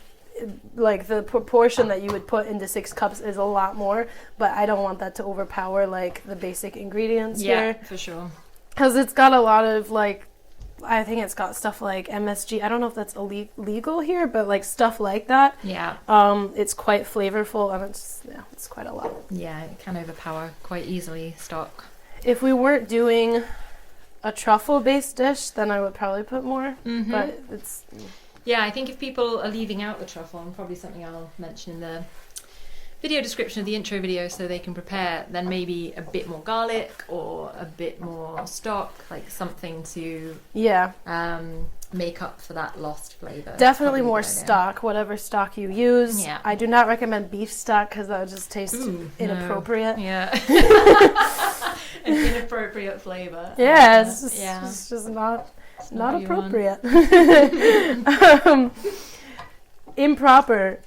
like, the proportion that you would put into 6 cups is a lot more, but I don't want that to overpower, like, the basic ingredients here. Yeah, for sure. Because it's got a lot of, like, I think it's got stuff like MSG. I don't know if that's illegal here, but, like, stuff like that. Yeah. It's quite flavorful, and it's quite a lot. Yeah, it can overpower quite easily stock. If we weren't doing a truffle-based dish, then I would probably put more, but it's... Yeah, I think if people are leaving out the truffle, and probably something I'll mention in the video description of the intro video so they can prepare, then maybe a bit more garlic or a bit more stock, like something to make up for that lost flavor. Definitely more stock, whatever stock you use. Yeah. I do not recommend beef stock because that would just taste inappropriate. No. Yeah. An inappropriate flavor. Yeah, it's just not appropriate. Improper.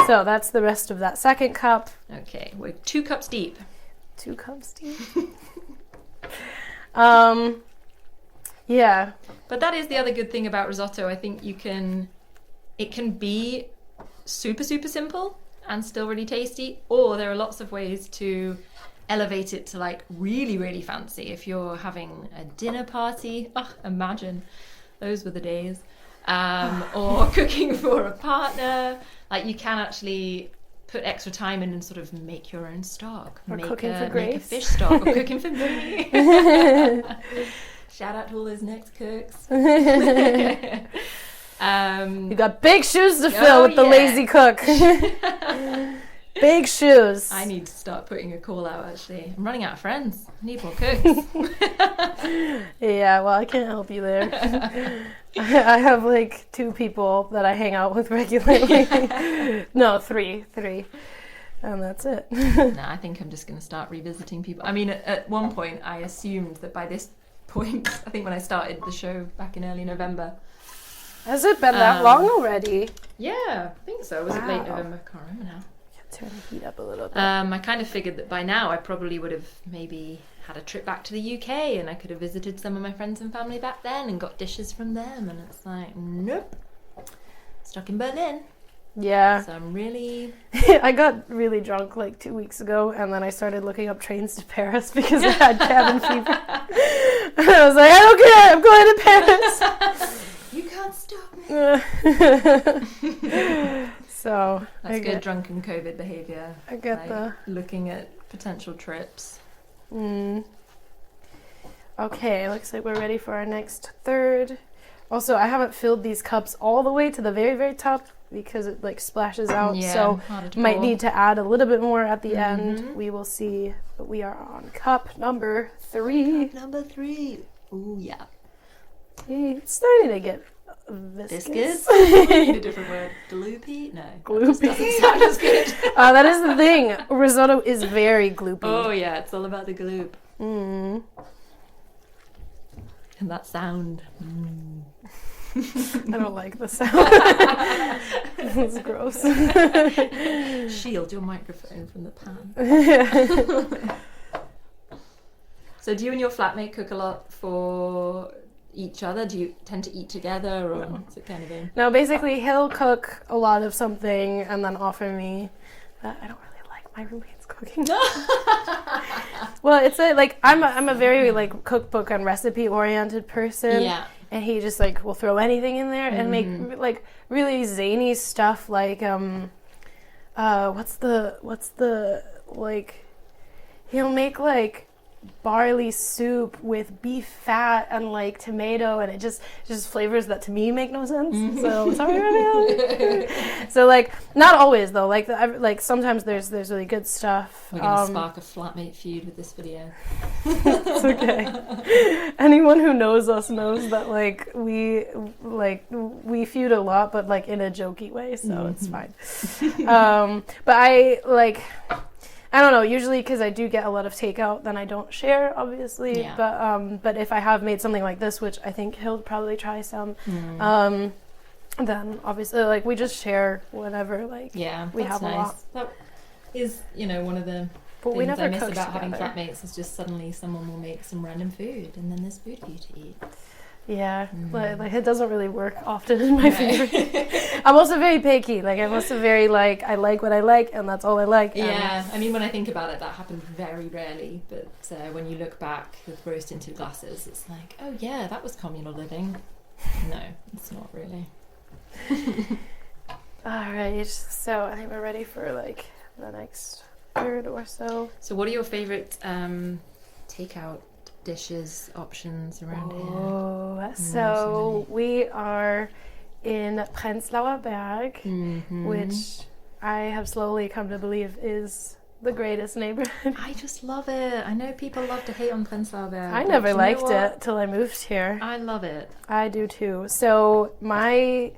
So that's the rest of that second cup. Okay, we're 2 cups deep. 2 cups deep. Yeah. But that is the other good thing about risotto. I think it can be super, super simple and still really tasty, or there are lots of ways to elevate it to like really, really fancy. If you're having a dinner party, imagine, those were the days. Or cooking for a partner, like you can actually put extra time in and sort of make your own stock. Or make cooking for Grace. Make a fish stock, or cooking for me. Shout out to all those next cooks. You got big shoes to fill with the lazy cook. Big shoes. I need to start putting a call out, actually. I'm running out of friends. I need more cooks. Yeah, well, I can't help you there. I have like 2 people that I hang out with regularly. No, 3. And that's it. I think I'm just going to start revisiting people. I mean, at one point, I assumed that by this point, I think when I started the show back in early November. Has it been that long already? Yeah, I think so. Was it late November? I can't remember now. Turn the heat up a little bit. I kind of figured that by now I probably would have maybe had a trip back to the UK and I could have visited some of my friends and family back then and got dishes from them, and it's like, nope, stuck in Berlin. Yeah. So I'm really... I got really drunk like 2 weeks ago, and then I started looking up trains to Paris because I had cabin fever. And I was like, I don't care, I'm going to Paris. You can't stop me. So that's good drunken COVID behaviour. I get like looking at potential trips. Okay, looks like we're ready for our next third. Also, I haven't filled these cups all the way to the very, very top because it like splashes out. Yeah, so might need to add a little bit more at the end. We will see. But we are on cup number 3. Cup number 3. Ooh, yeah. It's starting to get viscous. We need a different word. Gloopy? No. Gloopy. Doesn't sound as good. That is the thing. Risotto is very gloopy. Oh yeah, it's all about the gloop. And that sound. I don't like the sound. It's gross. Shield your microphone from the pan. Yeah. So do you and your flatmate cook a lot for each other? Do you tend to eat together, or is it kind of a... No, basically he'll cook a lot of something and then offer me. But I don't really like my roommate's cooking. Well, it's I'm a very like cookbook and recipe oriented person. Yeah. And he just like will throw anything in there and make like really zany stuff like what's the like, he'll make like barley soup with beef fat and like tomato, and it just flavors that to me make no sense. So sorry. So like not always though, like sometimes there's really good stuff. We're gonna spark a flatmate feud with this video. It's okay. Anyone who knows us knows that like we feud a lot, but like in a jokey way, so it's fine. But I don't know, usually because I do get a lot of takeout, then I don't share, obviously. Yeah. But if I have made something like this, which I think he'll probably try some, then obviously, like, we just share whenever, like, we have nice. A lot. That is, one of the things I miss about having flatmates is just suddenly someone will make some random food, and then there's food for you to eat. Yeah, like it doesn't really work often in my favor. I'm also very picky. Like I'm also very like I like what I like, and that's all I like. Yeah, I mean when I think about it, that happened very rarely. But when you look back with rose-tinted glasses, it's like, oh yeah, that was communal living. No, it's not really. All right, so I think we're ready for like the next third or so. So, what are your favorite takeout dishes options around here? So we are in Prenzlauer Berg, which I have slowly come to believe is the greatest neighborhood. I just love it. I know people love to hate on Prenzlauer Berg. I never liked it till I moved here. I love it. I do too. So my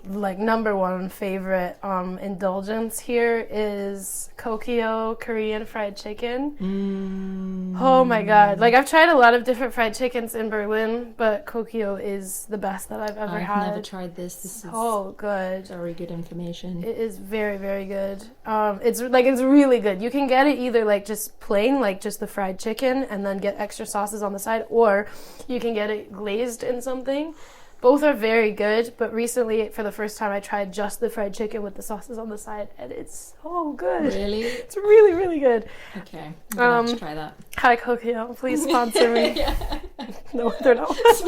number one favorite indulgence here is Kokyo Korean fried chicken. Oh my god. Like, I've tried a lot of different fried chickens in Berlin, but Kokyo is the best that I've ever had. I've never tried this. This is good. Very good information. It is very, very good. It's really good. You can get it either like just plain, like just the fried chicken, and then get extra sauces on the side, or you can get it glazed in something. Both are very good, but recently, for the first time, I tried just the fried chicken with the sauces on the side, and it's so good. Really? It's really, really good. Okay, I'm gonna have to try that. Hi, Kokyo, please sponsor me. Yeah. No, they're not. There's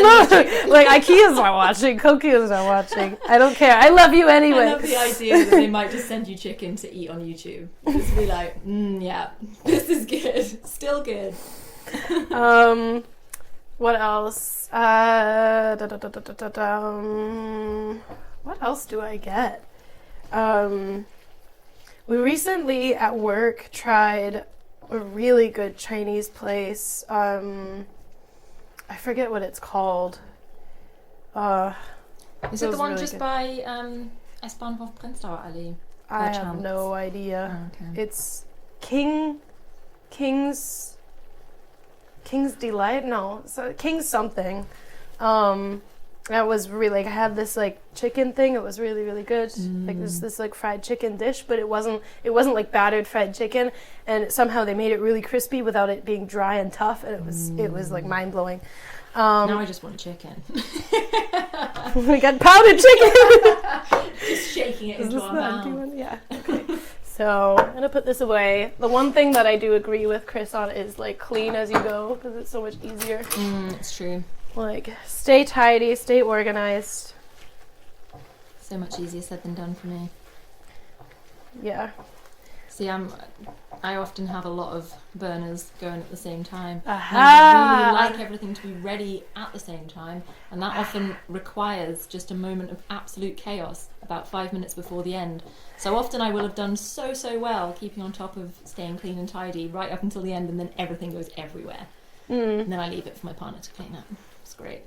not. Like, IKEA's not watching, Kokyo's not watching. I don't care. I love you anyway. I love the idea that they might just send you chicken to eat on YouTube. Just be like, yeah, this is good. Still good. What else? What else do I get? We recently at work tried a really good Chinese place. I forget what it's called. Is it the one really just good by S-Bahnhof Prenzlauer Allee? I have no idea. Oh, okay. It's King's Delight? No, so King's something. That was really, like, I had this like chicken thing. It was really, really good. Like, this like fried chicken dish, but it wasn't like battered fried chicken, and somehow they made it really crispy without it being dry and tough, and it was like mind blowing. Now I just want chicken. We got powdered chicken. Just shaking it into our mouth. Yeah. Okay. So I'm gonna put this away. The one thing that I do agree with Chris on is like clean as you go, because it's so much easier. It's true. Like, stay tidy, stay organized. So much easier said than done for me. Yeah. See, I often have a lot of burners going at the same time. Aha! And I really like everything to be ready at the same time, and that often requires just a moment of absolute chaos about 5 minutes before the end. So often I will have done so well keeping on top of staying clean and tidy right up until the end, and then everything goes everywhere. And then I leave it for my partner to clean up. It's great.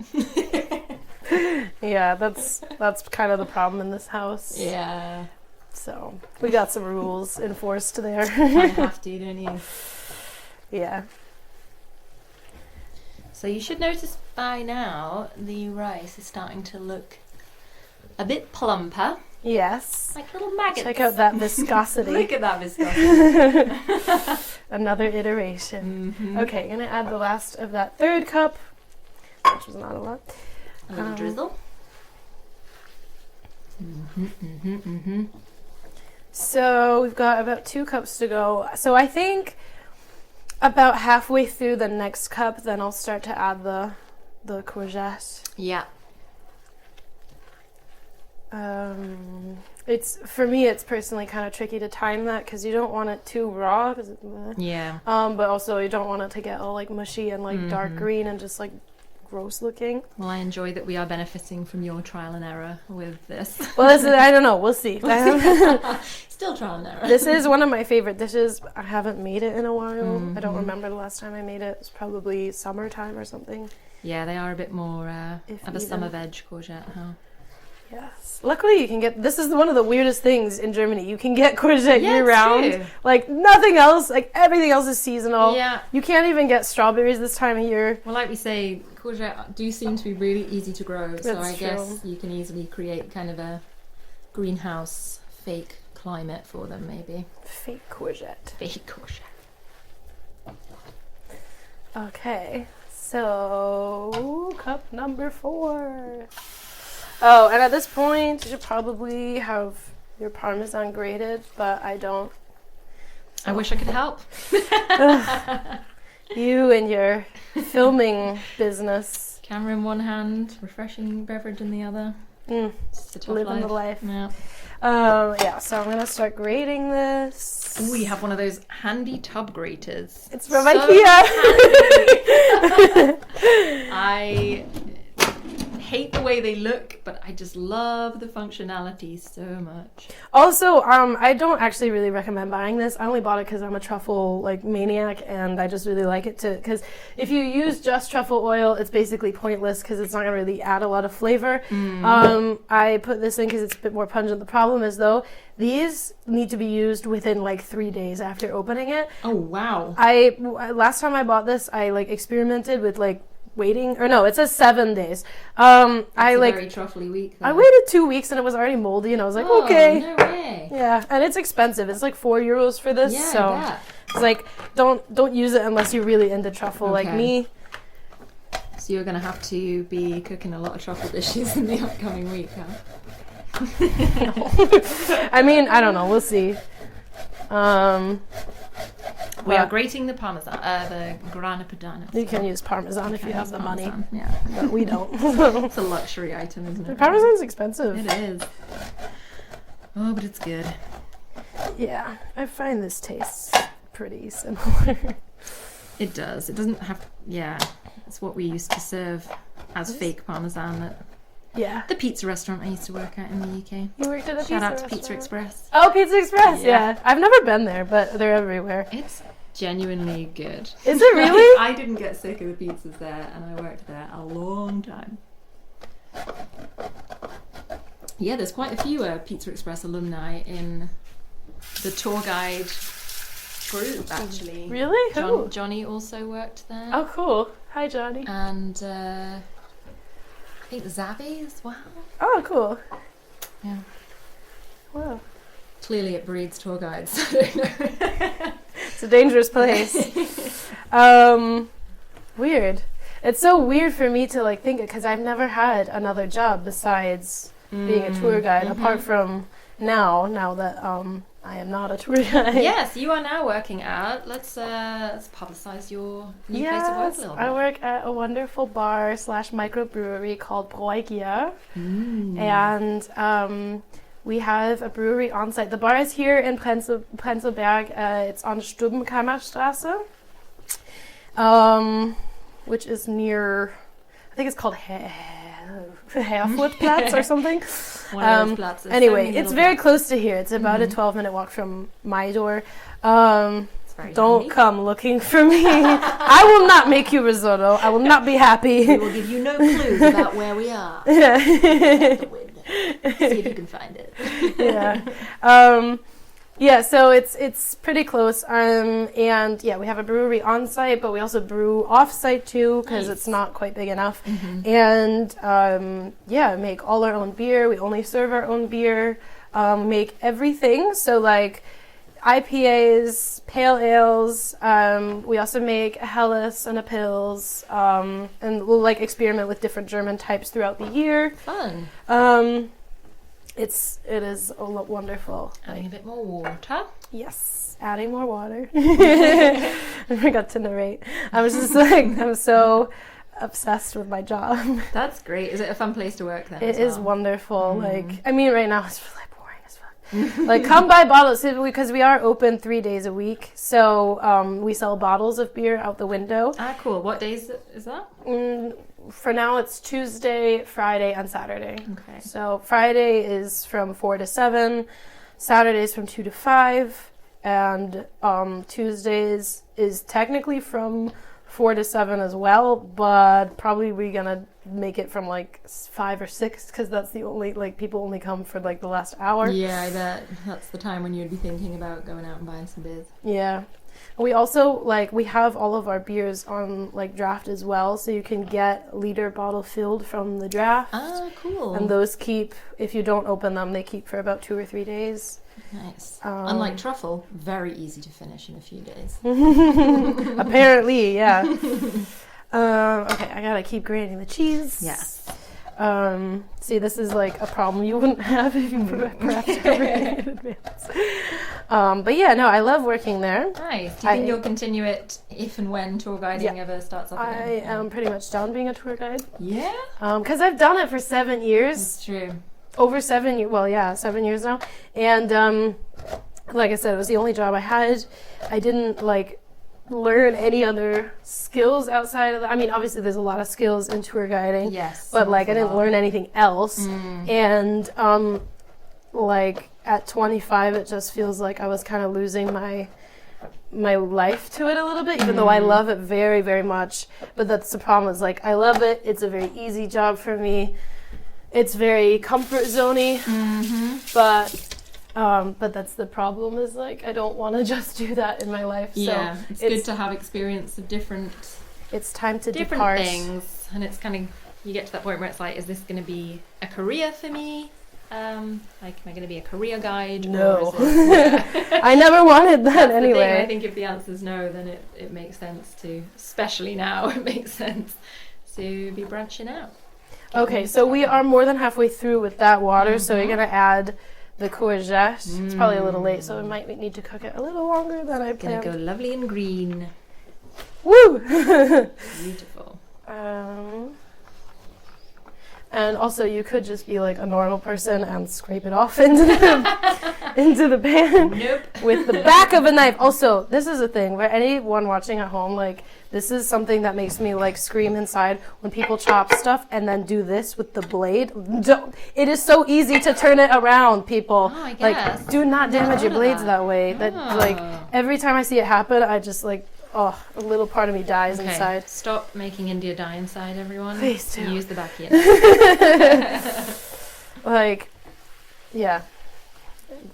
Yeah, that's kind of the problem in this house. Yeah. So we got some rules enforced there. Kind of have to, don't you? Yeah. So you should notice by now the rice is starting to look a bit plumper. Yes. Like little maggots. Check out that viscosity. Look at that viscosity. Another iteration. Okay, I'm going to add the last of that third cup, which was not a lot. A little drizzle. So we've got about 2 cups to go. So I think about halfway through the next cup, then I'll start to add the courgette. Yeah. For me, it's personally kind of tricky to time that, because you don't want it too raw. Yeah. But also you don't want it to get all like mushy and like dark green and just like gross looking. Well, I enjoy that we are benefiting from your trial and error with this. Well, I don't know. We'll see. Still trial and error. This is one of my favorite dishes. I haven't made it in a while. I don't remember the last time I made it. It was probably summertime or something. Yeah, they are a bit more of a summer veg courgette, huh? Yes. Luckily, you can get... This is one of the weirdest things in Germany. You can get courgette year-round. True. Like, nothing else. Like, everything else is seasonal. Yeah. You can't even get strawberries this time of year. Well, like we say, courgette do seem to be really easy to grow. So I guess you can easily create kind of a greenhouse fake climate for them, maybe. Fake courgette. Fake courgette. Okay. So, cup number 4. Oh, and at this point, you should probably have your Parmesan grated, but I don't. I wish I could help. You and your filming business. Camera in one hand, refreshing beverage in the other. Just a tough Living the life. Yeah. So I'm going to start grating this. We have one of those handy tub graters. It's from IKEA. I hate the way way they look, but I just love the functionality so much. Also, I don't actually really recommend buying this. I only bought it because I'm a truffle like maniac, and I just really like it because if you use just truffle oil, it's basically pointless because it's not gonna really add a lot of flavor. I put this in because it's a bit more pungent. The problem is though, these need to be used within like 3 days after opening it. Oh wow! Last time I bought this, I like experimented with like waiting, or no, it says 7 days. Very truffly week. Though. I waited 2 weeks and it was already moldy, and I was like, okay. No way. Yeah, and it's expensive. It's like €4 for this. Yeah, so I bet. it's like don't use it unless you're really into truffle like me. So you're gonna have to be cooking a lot of truffle dishes in the upcoming week, huh? I mean, I don't know. We'll see. We are grating the parmesan, the grana padano. You can use parmesan if you have the money. Yeah, but we don't. It's a luxury item, isn't it? Parmesan's expensive. It is. Oh, but it's good. Yeah, I find this tastes pretty similar. It does. It doesn't have. Yeah, it's what we used to serve as fake parmesan at the pizza restaurant I used to work at in the UK. You worked at a Shout out to restaurant? Pizza Express. Oh, Pizza Express, yeah. I've never been there, but they're everywhere. It's genuinely good. Is it really? I didn't get sick of the pizzas there, and I worked there a long time. Yeah, there's quite a few Pizza Express alumni in the tour guide group, actually. Really? Who? Johnny also worked there. Oh, cool. Hi, Johnny. And I think Zabby as well. Oh, cool. Yeah. Wow. Clearly it breeds tour guides. I don't know. It's a dangerous place. Weird. It's so weird for me to like think it because I've never had another job besides being a tour guide, apart from now that I am not a tour guide. Yes, you are now working at. Let's publicize your new place of work a little bit. I work at a wonderful bar / microbrewery called Courgette, and we have a brewery on site. The bar is here in Prenzlberg. It's on Stubenkammerstraße, which is near, I think it's called Herfurtplatz or something. One of those platzes. Anyway, it's very close to here. It's about a 12-minute walk from my door. Don't come looking for me. I will not make you risotto. I will not be happy. We will give you no clues about where we are. Yeah. The window. See if you can find it. Yeah. Yeah, so it's pretty close. And yeah, we have a brewery on site, but we also brew off site too because it's not quite big enough. And make all our own beer. We only serve our own beer. Make everything. So like IPAs, pale ales. We also make a Helles and a Pils. And we'll like experiment with different German types throughout the year. Fun. It is wonderful. Adding a bit more water. Yes, adding more water. I forgot to narrate. I was just like, I'm so obsessed with my job. That's great. Is it a fun place to work then? It is wonderful. Like, I mean, right now it's like boring as fuck. Like, come buy bottles because we are open 3 days a week. So we sell bottles of beer out the window. Ah, cool. What days is that? For now, it's Tuesday, Friday, and Saturday. Okay. So Friday is from 4 to 7, Saturdays from 2 to 5, and Tuesdays is technically from 4 to 7 as well, but probably we're gonna make it from like 5 or 6 because that's the only people only come for like the last hour. Yeah, I bet that's the time when you'd be thinking about going out and buying some beers. Yeah. We also we have all of our beers on draft as well, so you can get liter bottle filled from the draft. Ah, cool. And those keep, if you don't open them, they keep for about 2 or 3 days. Nice. Unlike truffle, very easy to finish in a few days. Apparently, yeah. Okay, I gotta keep grating the cheese. Yes. See, this is like a problem you wouldn't have if you perhaps grated in advance. But yeah, no, I love working there. Nice. Do you think you'll continue it if and when tour guiding ever starts up again? I am pretty much done being a tour guide. Yeah? Because I've done it for 7 years. That's true. Over 7 years. Well, yeah, 7 years now. And like I said, it was the only job I had. I didn't learn any other skills outside of that. I mean, obviously there's a lot of skills in tour guiding. Yes. But like I didn't learn anything else. And like at 25 it just feels like I was kind of losing my life to it a little bit, even though I love it very, very much. But that's the problem, is like I love it. It's a very easy job for me. It's very comfort zoney. But that's the problem, is like I don't want to just do that in my life. Yeah, so it's good to have experience of different. It's time to different depart. things, and it's kind of, you get to that point where it's like, is this going to be a career for me? Like, am I going to be a career guide? No. Or is it, I never wanted that. That's anyway. the thing. I think if the answer is no, then it makes sense to, especially now, it makes sense to be branching out. Okay, so we are more than halfway through with that water, so we're going to add the courgette. It's probably a little late, so we might need to cook it a little longer than I planned. Gonna go lovely and green. Woo! Beautiful. And also, you could just be like a normal person and scrape it off into the pan with the back of a knife. Also, this is a thing where anyone watching at home, like, this is something that makes me like scream inside when people chop stuff and then do this with the blade. It is so easy to turn it around, people. Oh, I guess. Like, do not damage your blades that way. That like every time I see it happen, I just like, oh, a little part of me dies inside. Stop making India die inside, everyone. Please do. Use the back of your knife. Like, yeah.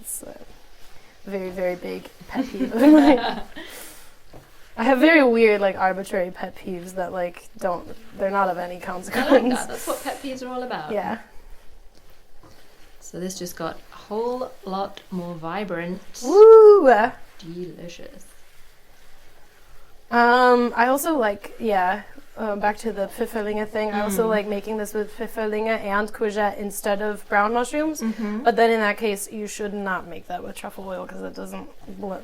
It's a very, very big pet peeve of mine. I have very weird, like, arbitrary pet peeves that, like, they're not of any consequence. I like that. That's what pet peeves are all about. Yeah. So this just got a whole lot more vibrant. Woo! Delicious. I also like, back to the pfifferlinge thing. I also like making this with pfifferlinge and courgette instead of brown mushrooms. But then in that case, you should not make that with truffle oil, because it doesn't,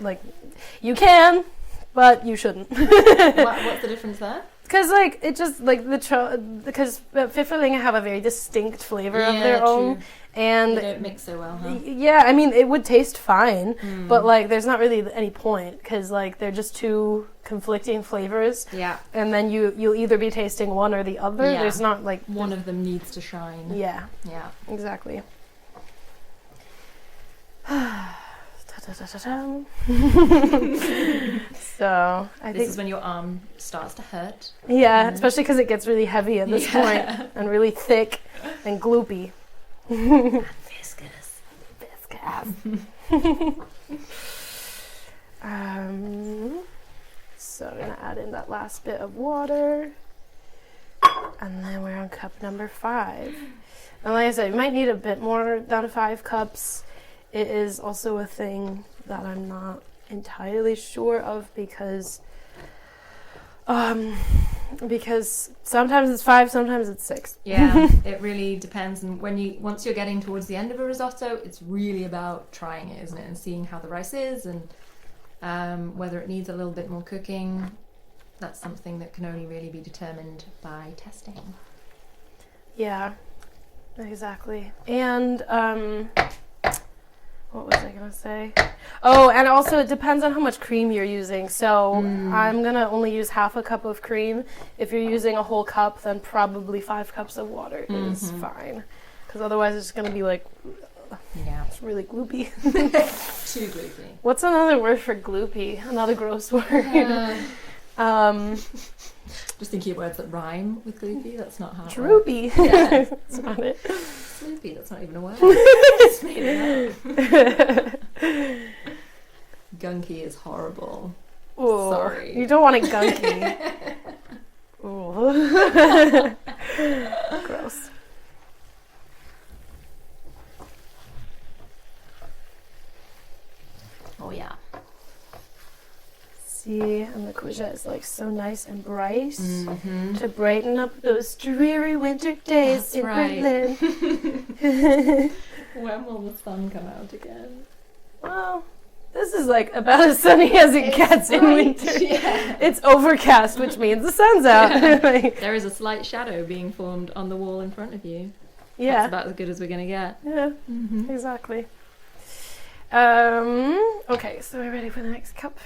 like, you can, but you shouldn't. What's the difference there? Because, like, it just, like, because pfifferlinge have a very distinct flavor of their own. And they don't mix so well, huh? Yeah, I mean, it would taste fine, but, like, there's not really any point, because, like, they're just two conflicting flavors. Yeah. And then you'll either be tasting one or the other. Yeah. There's not, like... One of them needs to shine. Yeah. Yeah. Exactly. So I think this is when your arm starts to hurt. Yeah, especially because it gets really heavy at this point and really thick and gloopy. And viscous. So I'm gonna add in that last bit of water, and then we're on cup number 5. And like I said, you might need a bit more than 5 cups. It is also a thing that I'm not entirely sure of, because sometimes it's 5, sometimes it's 6. Yeah, it really depends. And once you're getting towards the end of a risotto, it's really about trying it, isn't it? And seeing how the rice is, and whether it needs a little bit more cooking. That's something that can only really be determined by testing. Yeah, exactly. And what was I gonna say? Oh, and also it depends on how much cream you're using. So I'm gonna only use half a cup of cream. If you're using a whole cup, then probably 5 cups of water is fine. Because otherwise it's gonna be like, it's really gloopy. Too gloopy. What's another word for gloopy? Another gross word. Just thinking of words that rhyme with gloopy. That's not hard. Droopy. Yeah. That's not it. Sloopy, that's not even a word. Just made it up. Gunky is horrible. Ooh, sorry. You don't want it gunky. Ooh. Gross. Oh yeah. See, and the courgette is like so nice and bright to brighten up those dreary winter days in Berlin. When will the sun come out again? Well, this is like about as sunny as it gets in winter. Yeah. It's overcast, which means the sun's out. Yeah. There is a slight shadow being formed on the wall in front of you. Yeah. That's about as good as we're going to get. Yeah, exactly. Okay, so we're ready for the next cup.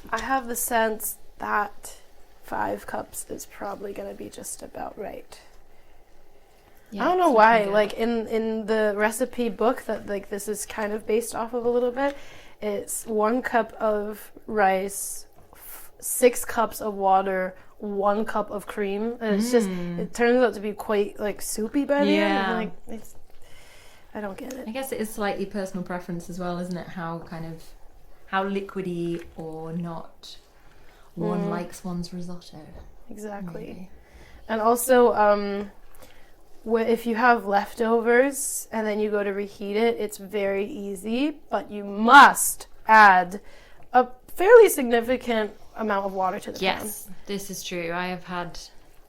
I have the sense that 5 cups is probably going to be just about right. Yeah, I don't know why. Like in the recipe book that like this is kind of based off of a little bit, it's 1 cup of rice, 6 cups of water, 1 cup of cream, and it's just it turns out to be quite like soupy by the end. I'm like, I don't get it. I guess it is slightly personal preference as well, isn't it? How liquidy or not one likes one's risotto. Exactly. Maybe. And also, if you have leftovers and then you go to reheat it, it's very easy, but you must add a fairly significant amount of water to the pan. Yes, this is true. I have had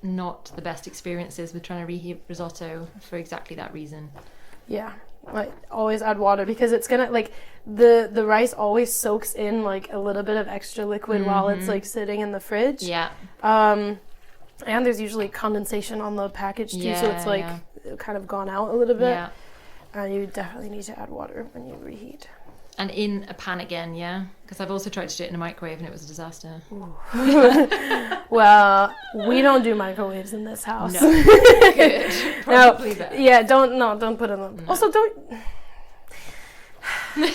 not the best experiences with trying to reheat risotto for exactly that reason. Yeah, like always add water because it's gonna like the rice always soaks in like a little bit of extra liquid while it's like sitting in the fridge. Yeah. And there's usually condensation on the package too, so it's like kind of gone out a little bit. Yeah. You definitely need to add water when you reheat. And in a pan again, yeah? Because I've also tried to do it in a microwave and it was a disaster. Well, we don't do microwaves in this house. No. Good. Probably better. Yeah, don't put it on. No. Also, don't be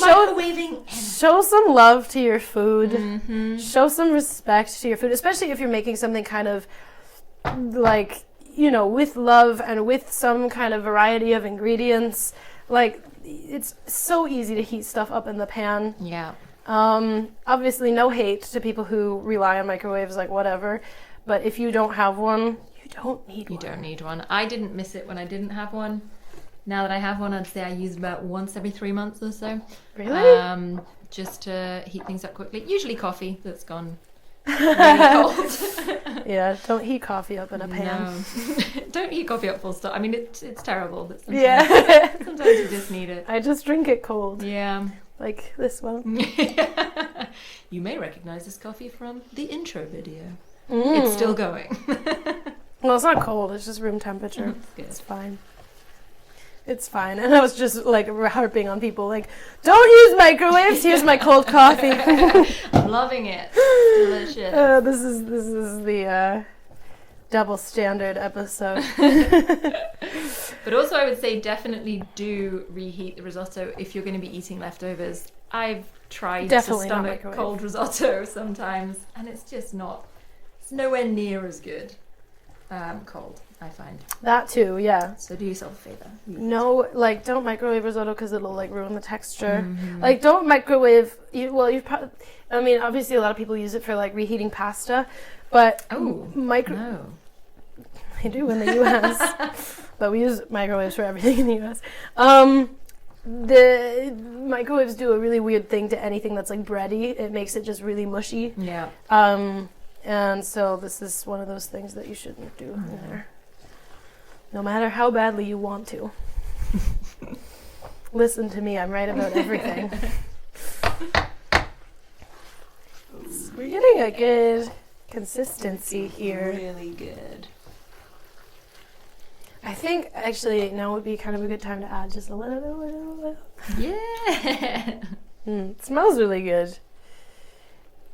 microwaving. Show some love to your food. Mm-hmm. Show some respect to your food, especially if you're making something kind of like, you know, with love and with some kind of variety of ingredients. Like, it's so easy to heat stuff up in the pan. Yeah. Obviously, no hate to people who rely on microwaves, like whatever. But if you don't have one, you don't need one. You don't need one. I didn't miss it when I didn't have one. Now that I have one, I'd say I use about once every 3 months or so. Really? Just to heat things up quickly. Usually coffee that's gone really cold. Yeah, don't heat coffee up in a pan. No. Don't heat coffee up full stop. I mean, it's terrible. But sometimes you just need it. I just drink it cold. Yeah. Like this one. You may recognize this coffee from the intro video. It's still going. Well, it's not cold. It's just room temperature. Good. It's fine. It's fine. And I was just like harping on people like, don't use microwaves. Here's my cold coffee. I'm loving it. Delicious. This is the double standard episode. But also I would say definitely do reheat the risotto if you're going to be eating leftovers. I've tried definitely to stomach cold risotto sometimes and it's just not, it's nowhere near as good cold, I find. That too, yeah. So do yourself a favor. No, like don't microwave risotto because it'll like ruin the texture. Mm-hmm. Like don't microwave. I mean, obviously a lot of people use it for like reheating pasta, but no. They do in the U.S. But we use microwaves for everything in the U.S. The microwaves do a really weird thing to anything that's like bready. It makes it just really mushy. Yeah. And so this is one of those things that you shouldn't do in there. No matter how badly you want to. Listen to me, I'm right about everything. We're getting a good consistency here. Really good. I think actually now would be kind of a good time to add just a little. Yeah. It smells really good.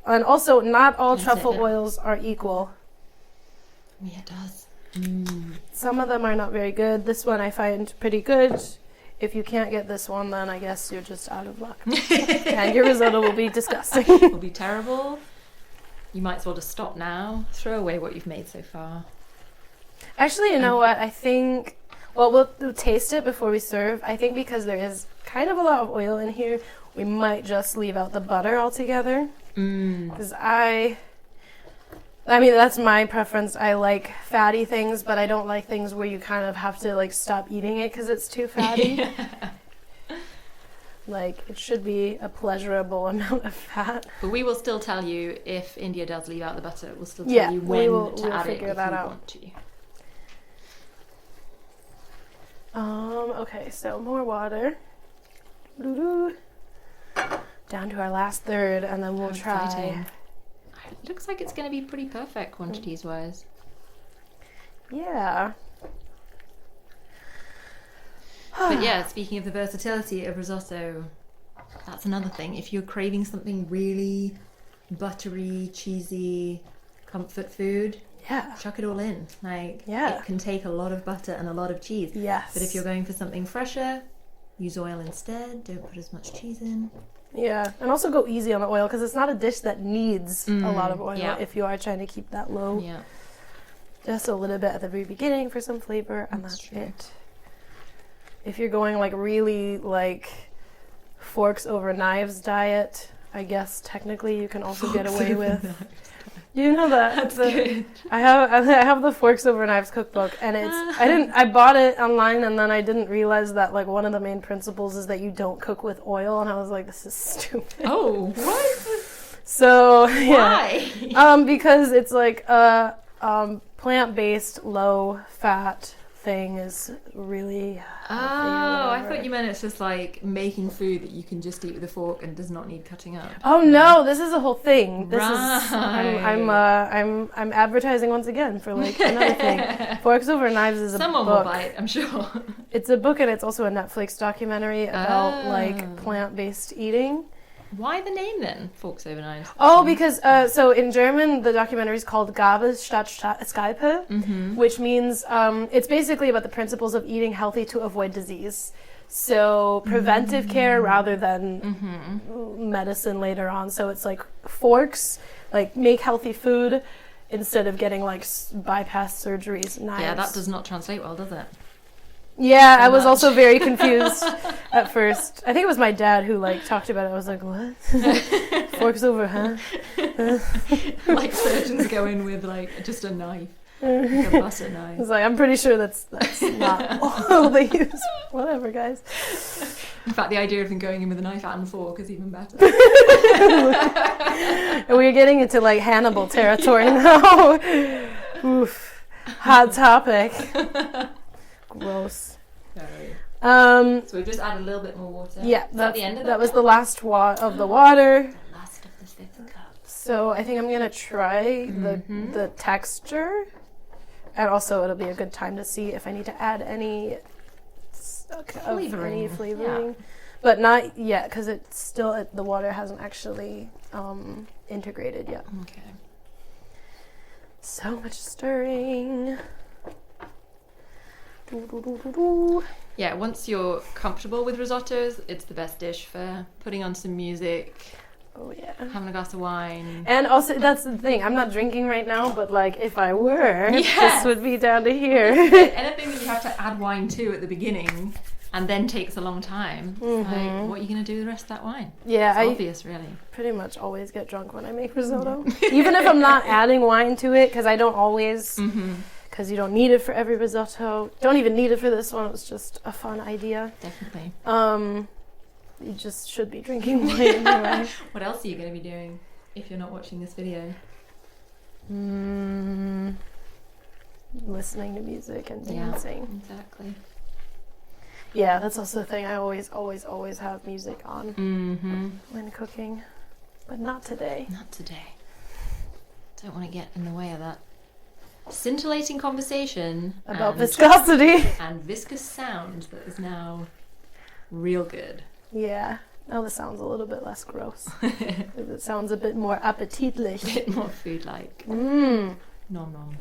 And also, not all truffle oils are equal. Yeah, it does. Some of them are not very good. This one I find pretty good. If you can't get this one, then I guess you're just out of luck. And your risotto will be disgusting. It will be terrible. You might as well just stop now. Throw away what you've made so far. Actually, you know what? I think... Well, we'll taste it before we serve. I think because there is kind of a lot of oil in here, we might just leave out the butter altogether. Because I mean, that's my preference. I like fatty things, but I don't like things where you kind of have to like stop eating it because it's too fatty. Like, it should be a pleasurable amount of fat. But we will still tell you if India does leave out the butter. We'll still tell you when to add it if you want to. Okay, so more water. Down to our last third, and then we'll try. It looks like it's going to be pretty perfect quantities-wise. Yeah. But yeah, speaking of the versatility of risotto, that's another thing. If you're craving something really buttery, cheesy, comfort food, chuck it all in. Like, it can take a lot of butter and a lot of cheese. Yes. But if you're going for something fresher, use oil instead. Don't put as much cheese in. Yeah, and also go easy on the oil because it's not a dish that needs a lot of oil if you are trying to keep that low. Yeah. Just a little bit at the very beginning for some flavor, and that's it. If you're going like really like forks over knives diet, I guess technically you can also get away with. You know that? That's good. I have the Forks Over Knives cookbook, and I bought it online, and then I didn't realize that like one of the main principles is that you don't cook with oil, and I was like, this is stupid. Oh, what? So why? Because it's like a plant-based, low-fat thing is really I thought you meant it's just like making food that you can just eat with a fork and does not need cutting up. Oh no, this is a whole thing. This right. I'm advertising once again for like another thing. Forks Over Knives is a book. Someone will buy it, I'm sure. It's a book, and it's also a Netflix documentary about like plant-based eating. Why the name then? Forks Over Knives. Oh, because so in German the documentary is called Gabel statt Skalpel, which means it's basically about the principles of eating healthy to avoid disease. So preventive care rather than medicine later on. So it's like forks, like make healthy food instead of getting like bypass surgeries. Knives. Yeah, that does not translate well, does it? Yeah, I was also very confused at first. I think it was my dad who like talked about it. I was like, what? Forks over, huh? Like surgeons go in with like just a knife. Like a butter knife. It's like, I'm pretty sure that's not all they use. Whatever, guys. In fact, the idea of them going in with a knife and fork is even better. We're getting into like Hannibal territory now. Oof. Hot topic. Gross. So we've just added a little bit more water. Yeah, that's the end of that was the last of the water. The last of the fifth cup. So I think I'm gonna try the texture, and also it'll be a good time to see if I need to add any flavoring, but not yet because it's still the water hasn't actually integrated yet. Okay. So much stirring. Yeah, once you're comfortable with risottos, it's the best dish for putting on some music. Oh yeah. Having a glass of wine. And also, that's the thing, I'm not drinking right now, but like if I were, this would be down to here. Anything that you have to add wine to at the beginning and then takes a long time, like, what are you going to do with the rest of that wine? Yeah, it's obvious, really. Pretty much always get drunk when I make risotto. Even if I'm not adding wine to it, because I don't always... Because you don't need it for every risotto. Don't even need it for this one. It was just a fun idea. Definitely. You just should be drinking wine anyway. What else are you going to be doing if you're not watching this video? Listening to music and dancing. Yeah, exactly. Yeah, that's also the thing. I always have music on when cooking. But not today. Not today. Don't want to get in the way of that. Scintillating conversation about viscosity and viscous sound that is now real good. Yeah. Now this sounds a little bit less gross. It sounds a bit more appetitlich. A bit more food-like. Nom nom.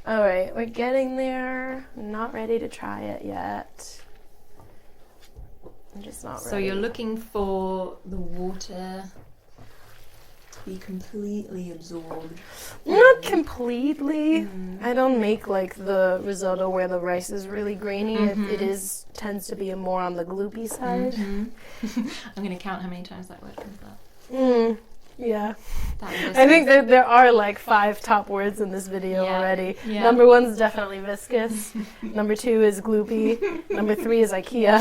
All right, we're getting there. I'm not ready to try it yet. I'm just not ready. So you're looking for the water be completely absorbed. Not completely. I don't make like the risotto where the rice is really grainy. It tends to be more on the gloopy side. I'm going to count how many times that word comes up. Yeah. I think there are like 5 top words in this video already. Yeah. Number 1 is definitely viscous. Number 2 is gloopy. Number 3 is IKEA.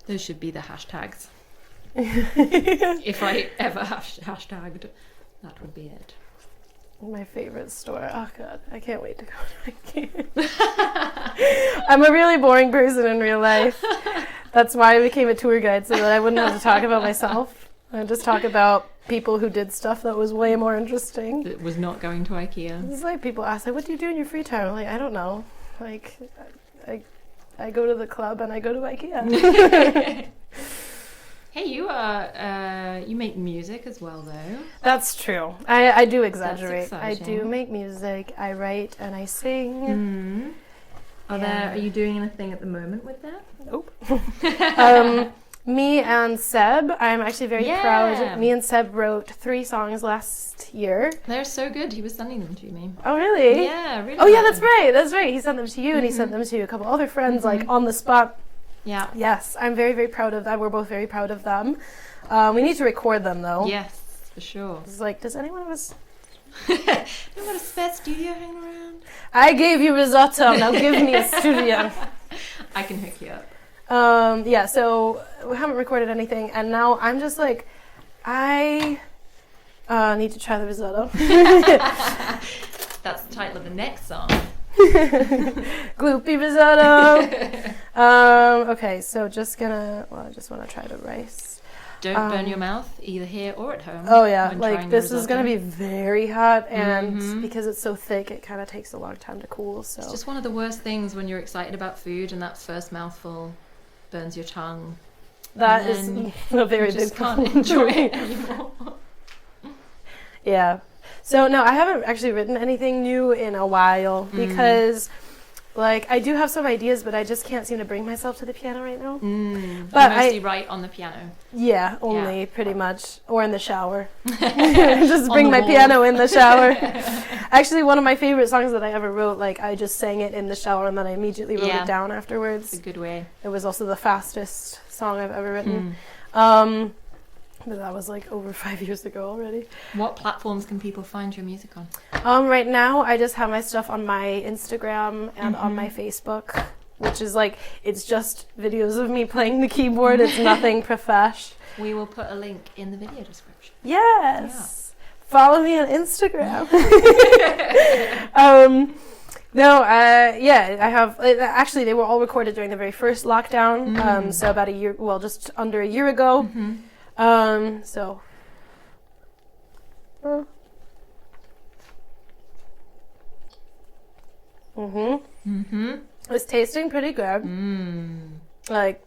Those should be the hashtags. If I ever hashtagged, that would be it. My favorite store. Oh god, I can't wait to go to IKEA. I'm a really boring person in real life. That's why I became a tour guide, so that I wouldn't have to talk about myself. I'd just talk about people who did stuff that was way more interesting. It was not going to IKEA. It's like people ask, like, what do you do in your free time? I'm like, I don't know. Like, I go to the club and I go to IKEA. Hey, you make music as well, though. That's true. I do exaggerate. That's I exciting. do make music. I write and I sing. Are you doing anything at the moment with that? Nope. Me and Seb, I'm actually very proud. Me and Seb wrote 3 songs last year. They're so good. He was sending them to me. Oh, really? Yeah, really. Oh, yeah, that's right. That's right. He sent them to you and he sent them to a couple other friends, like on the spot. Yeah. Yes, I'm very, very proud of that. We're both very proud of them. We need to record them, though. Yes, for sure. It's like, does anyone of us... You've got a spare studio hanging around? I gave you Risotto, now give me a studio. I can hook you up. Yeah, so we haven't recorded anything, and now I'm just like, I need to try the risotto. That's the title of the next song. Gloopy risotto. Okay, so I just want to try the rice. Don't burn your mouth either here or at home. Oh yeah, like this is going to be very hot, and because it's so thick, it kind of takes a long time to cool. So it's just one of the worst things when you're excited about food and that first mouthful burns your tongue. That is a very big problem. Can't enjoy it anymore. Yeah. So no, I haven't actually written anything new in a while because, like, I do have some ideas, but I just can't seem to bring myself to the piano right now. But I mostly write on the piano. Yeah, only pretty much, or in the shower. Just bring my piano in the shower. Actually, one of my favorite songs that I ever wrote, like, I just sang it in the shower and then I immediately wrote it down afterwards. It's a good way. It was also the fastest song I've ever written. But that was like over 5 years ago already. What platforms can people find your music on? Right now, I just have my stuff on my Instagram and on my Facebook, which is like, it's just videos of me playing the keyboard. It's nothing profesh. We will put a link in the video description. Yes. Yeah. Follow me on Instagram. I have, actually, they were all recorded during the very first lockdown. So about a year, well, just under a year ago. It's tasting pretty good. Like,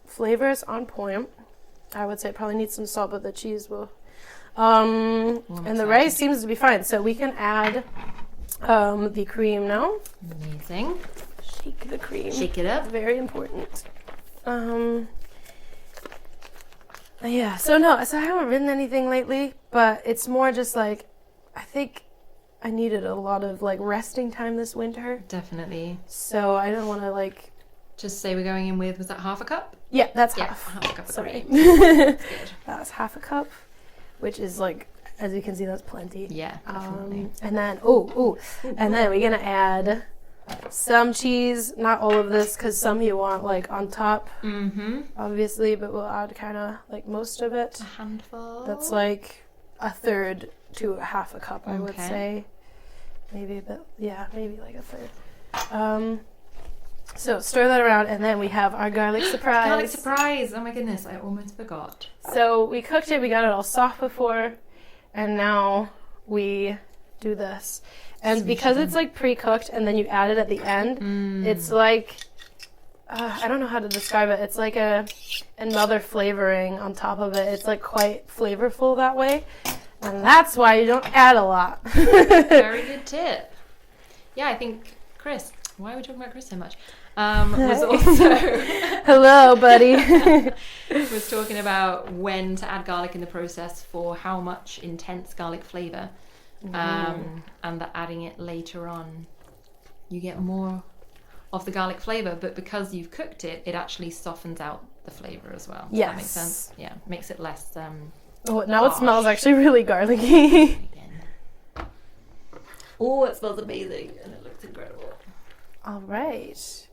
flavor is on point. I would say it probably needs some salt, but the cheese will. And the rice seems to be fine. So we can add the cream now. Amazing. Shake the cream. Shake it up. Very important. Yeah, so I haven't written anything lately, but it's more just like, I think I needed a lot of like resting time this winter. Definitely. So I don't want to like... Just say we're going in with, was that half a cup? Yeah, that's half. Half a cup of Sorry. cream. That's half a cup, which is like, as you can see, that's plenty. Yeah, definitely. And then, and then we're going to add some cheese, not all of this, because some you want like on top, obviously, but we'll add kind of like most of it. A handful. That's like a third to a half a cup, I would say. Maybe a bit, maybe like a third. So stir that around, and then we have our garlic surprise. Garlic surprise! Oh my goodness, I almost forgot. So we cooked it, we got it all soft before, and now we do this. And because it's like pre-cooked and then you add it at the end, it's like, I don't know how to describe it. It's like another flavoring on top of it. It's like quite flavorful that way. And that's why you don't add a lot. Very good tip. Yeah, I think Chris, why are we talking about Chris so much? Was also... Hello, buddy. was talking about when to add garlic in the process for how much intense garlic flavour. And that adding it later on, you get more of the garlic flavour, but because you've cooked it, it actually softens out the flavour as well. Yes. Does that make sense? Yeah, makes it less now it smells actually really garlicky. Oh, it smells amazing and it looks incredible. All right.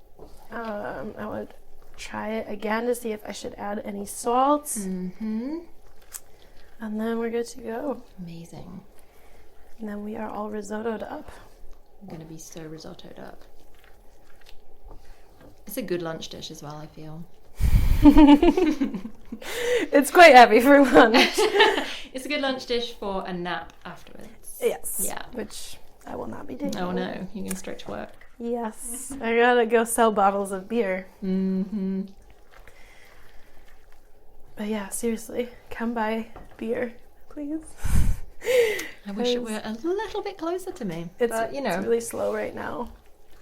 I would try it again to see if I should add any salt. And then we're good to go. Amazing. And then we are all risottoed up. I'm going to be so risottoed up. It's a good lunch dish as well, I feel. It's quite heavy for lunch. It's a good lunch dish for a nap afterwards. Yes. Yeah. Which I will not be doing. Oh no, you're going straight to work. Yes. I gotta go sell bottles of beer. Mm-hmm. But yeah, seriously, come buy beer, please. I wish it were a little bit closer to me. It's really slow right now.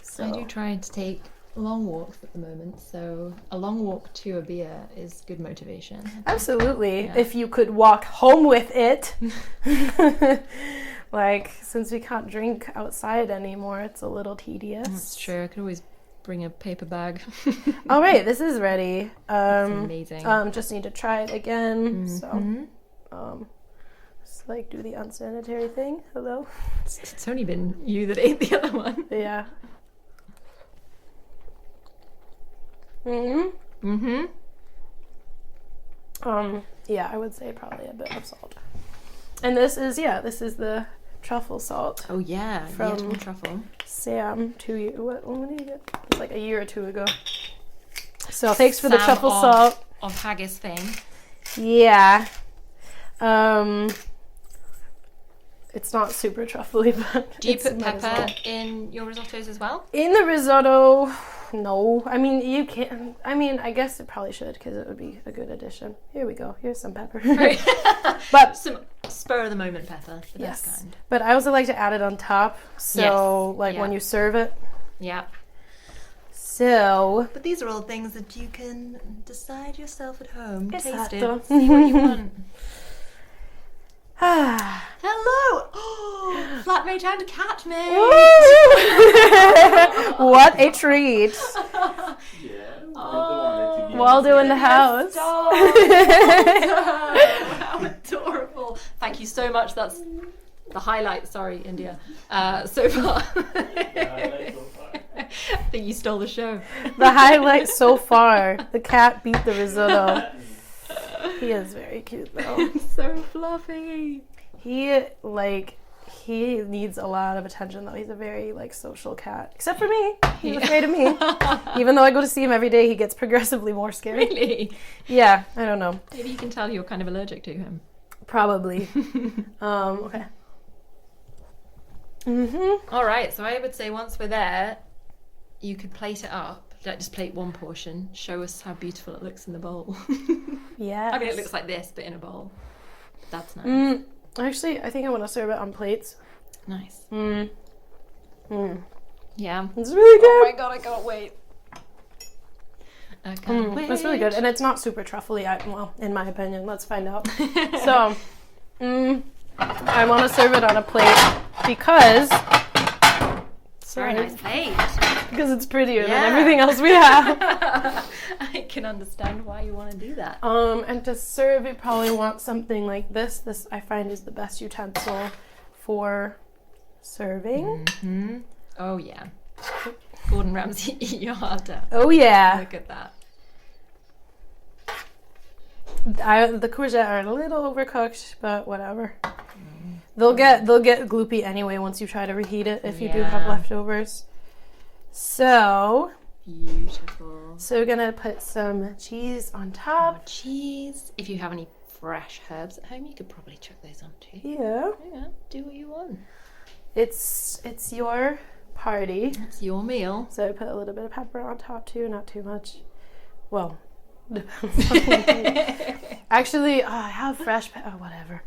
So. I do try to take long walks at the moment, so a long walk to a beer is good motivation. Absolutely. Yeah. If you could walk home with it. Like, since we can't drink outside anymore, it's a little tedious. That's true. I could always bring a paper bag. All right, this is ready. That's amazing. Just need to try it again. So, just like do the unsanitary thing. Hello. It's only been you that ate the other one. Yeah. Yeah, I would say probably a bit of salt. And this is the truffle salt. Oh yeah, from truffle. Sam, 2 years. When did you get? It's like a year or two ago. So thanks for the truffle salt. Of haggis fame. Yeah. It's not super truffly, but do you put pepper in your risottos as well? In the risotto, no. I mean, you can. I mean, I guess it probably should because it would be a good addition. Here we go. Here's some pepper. But some spur of the moment pepper. The best kind. But I also like to add it on top. So, when you serve it. Yeah. So. But these are all things that you can decide yourself at home. Taste it. Esatto. See what you want. Hello! Oh, flatmate and catmate! What a treat! Waldo in the house. How adorable! Thank you so much. That's the highlight. Sorry, India. So far. I think you stole the show. The highlight so far. The cat beat the risotto. He is very cute though. So fluffy. He needs a lot of attention though. He's a very social cat. Except for me. He's afraid of me. Even though I go to see him every day, he gets progressively more scary. Really? Yeah, I don't know. Maybe you can tell you're kind of allergic to him. Probably. Okay. All right, so I would say once we're there, you could plate it up. Like just plate one portion. Show us how beautiful it looks in the bowl. Yeah. I mean, it looks like this, but in a bowl. That's nice. Actually, I think I want to serve it on plates. Nice. Yeah. It's really good. Oh my god, I can't wait. I can't wait. It's really good, and it's not super truffly. Well, in my opinion, let's find out. So, I want to serve it on a plate because. Very nice plate. Because it's prettier than everything else we have. I can understand why you want to do that. And to serve, you probably want something like this. This I find is the best utensil for serving. Mm-hmm. Oh yeah. Gordon Ramsay, eat your heart out. Oh yeah. Look at that. The courgette are a little overcooked, but whatever. They'll get gloopy anyway once you try to reheat it if you do have leftovers. So beautiful. So we're gonna put some cheese on top. More cheese. If you have any fresh herbs at home, you could probably chuck those on too. Yeah. Yeah. Do what you want. It's your party. It's your meal. So I put a little bit of pepper on top too, not too much. Well. Actually, I have fresh pepper. Oh, whatever.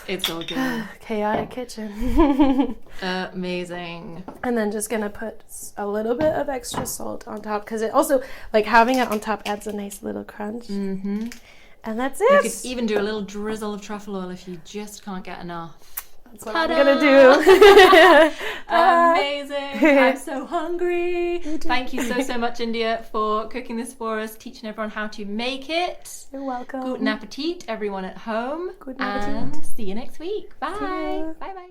It's all good. Chaotic kitchen. Amazing. And then just gonna put a little bit of extra salt on top because it also having it on top adds a nice little crunch. Mm-hmm. And that's it. You could even do a little drizzle of truffle oil if you just can't get enough. That's what I'm gonna do. Amazing. I'm so hungry. Thank you so much, India, for cooking this for us, teaching everyone how to make it. You're welcome. Guten appetit, everyone at home. Guten appetit. And see you next week. Bye. Bye bye.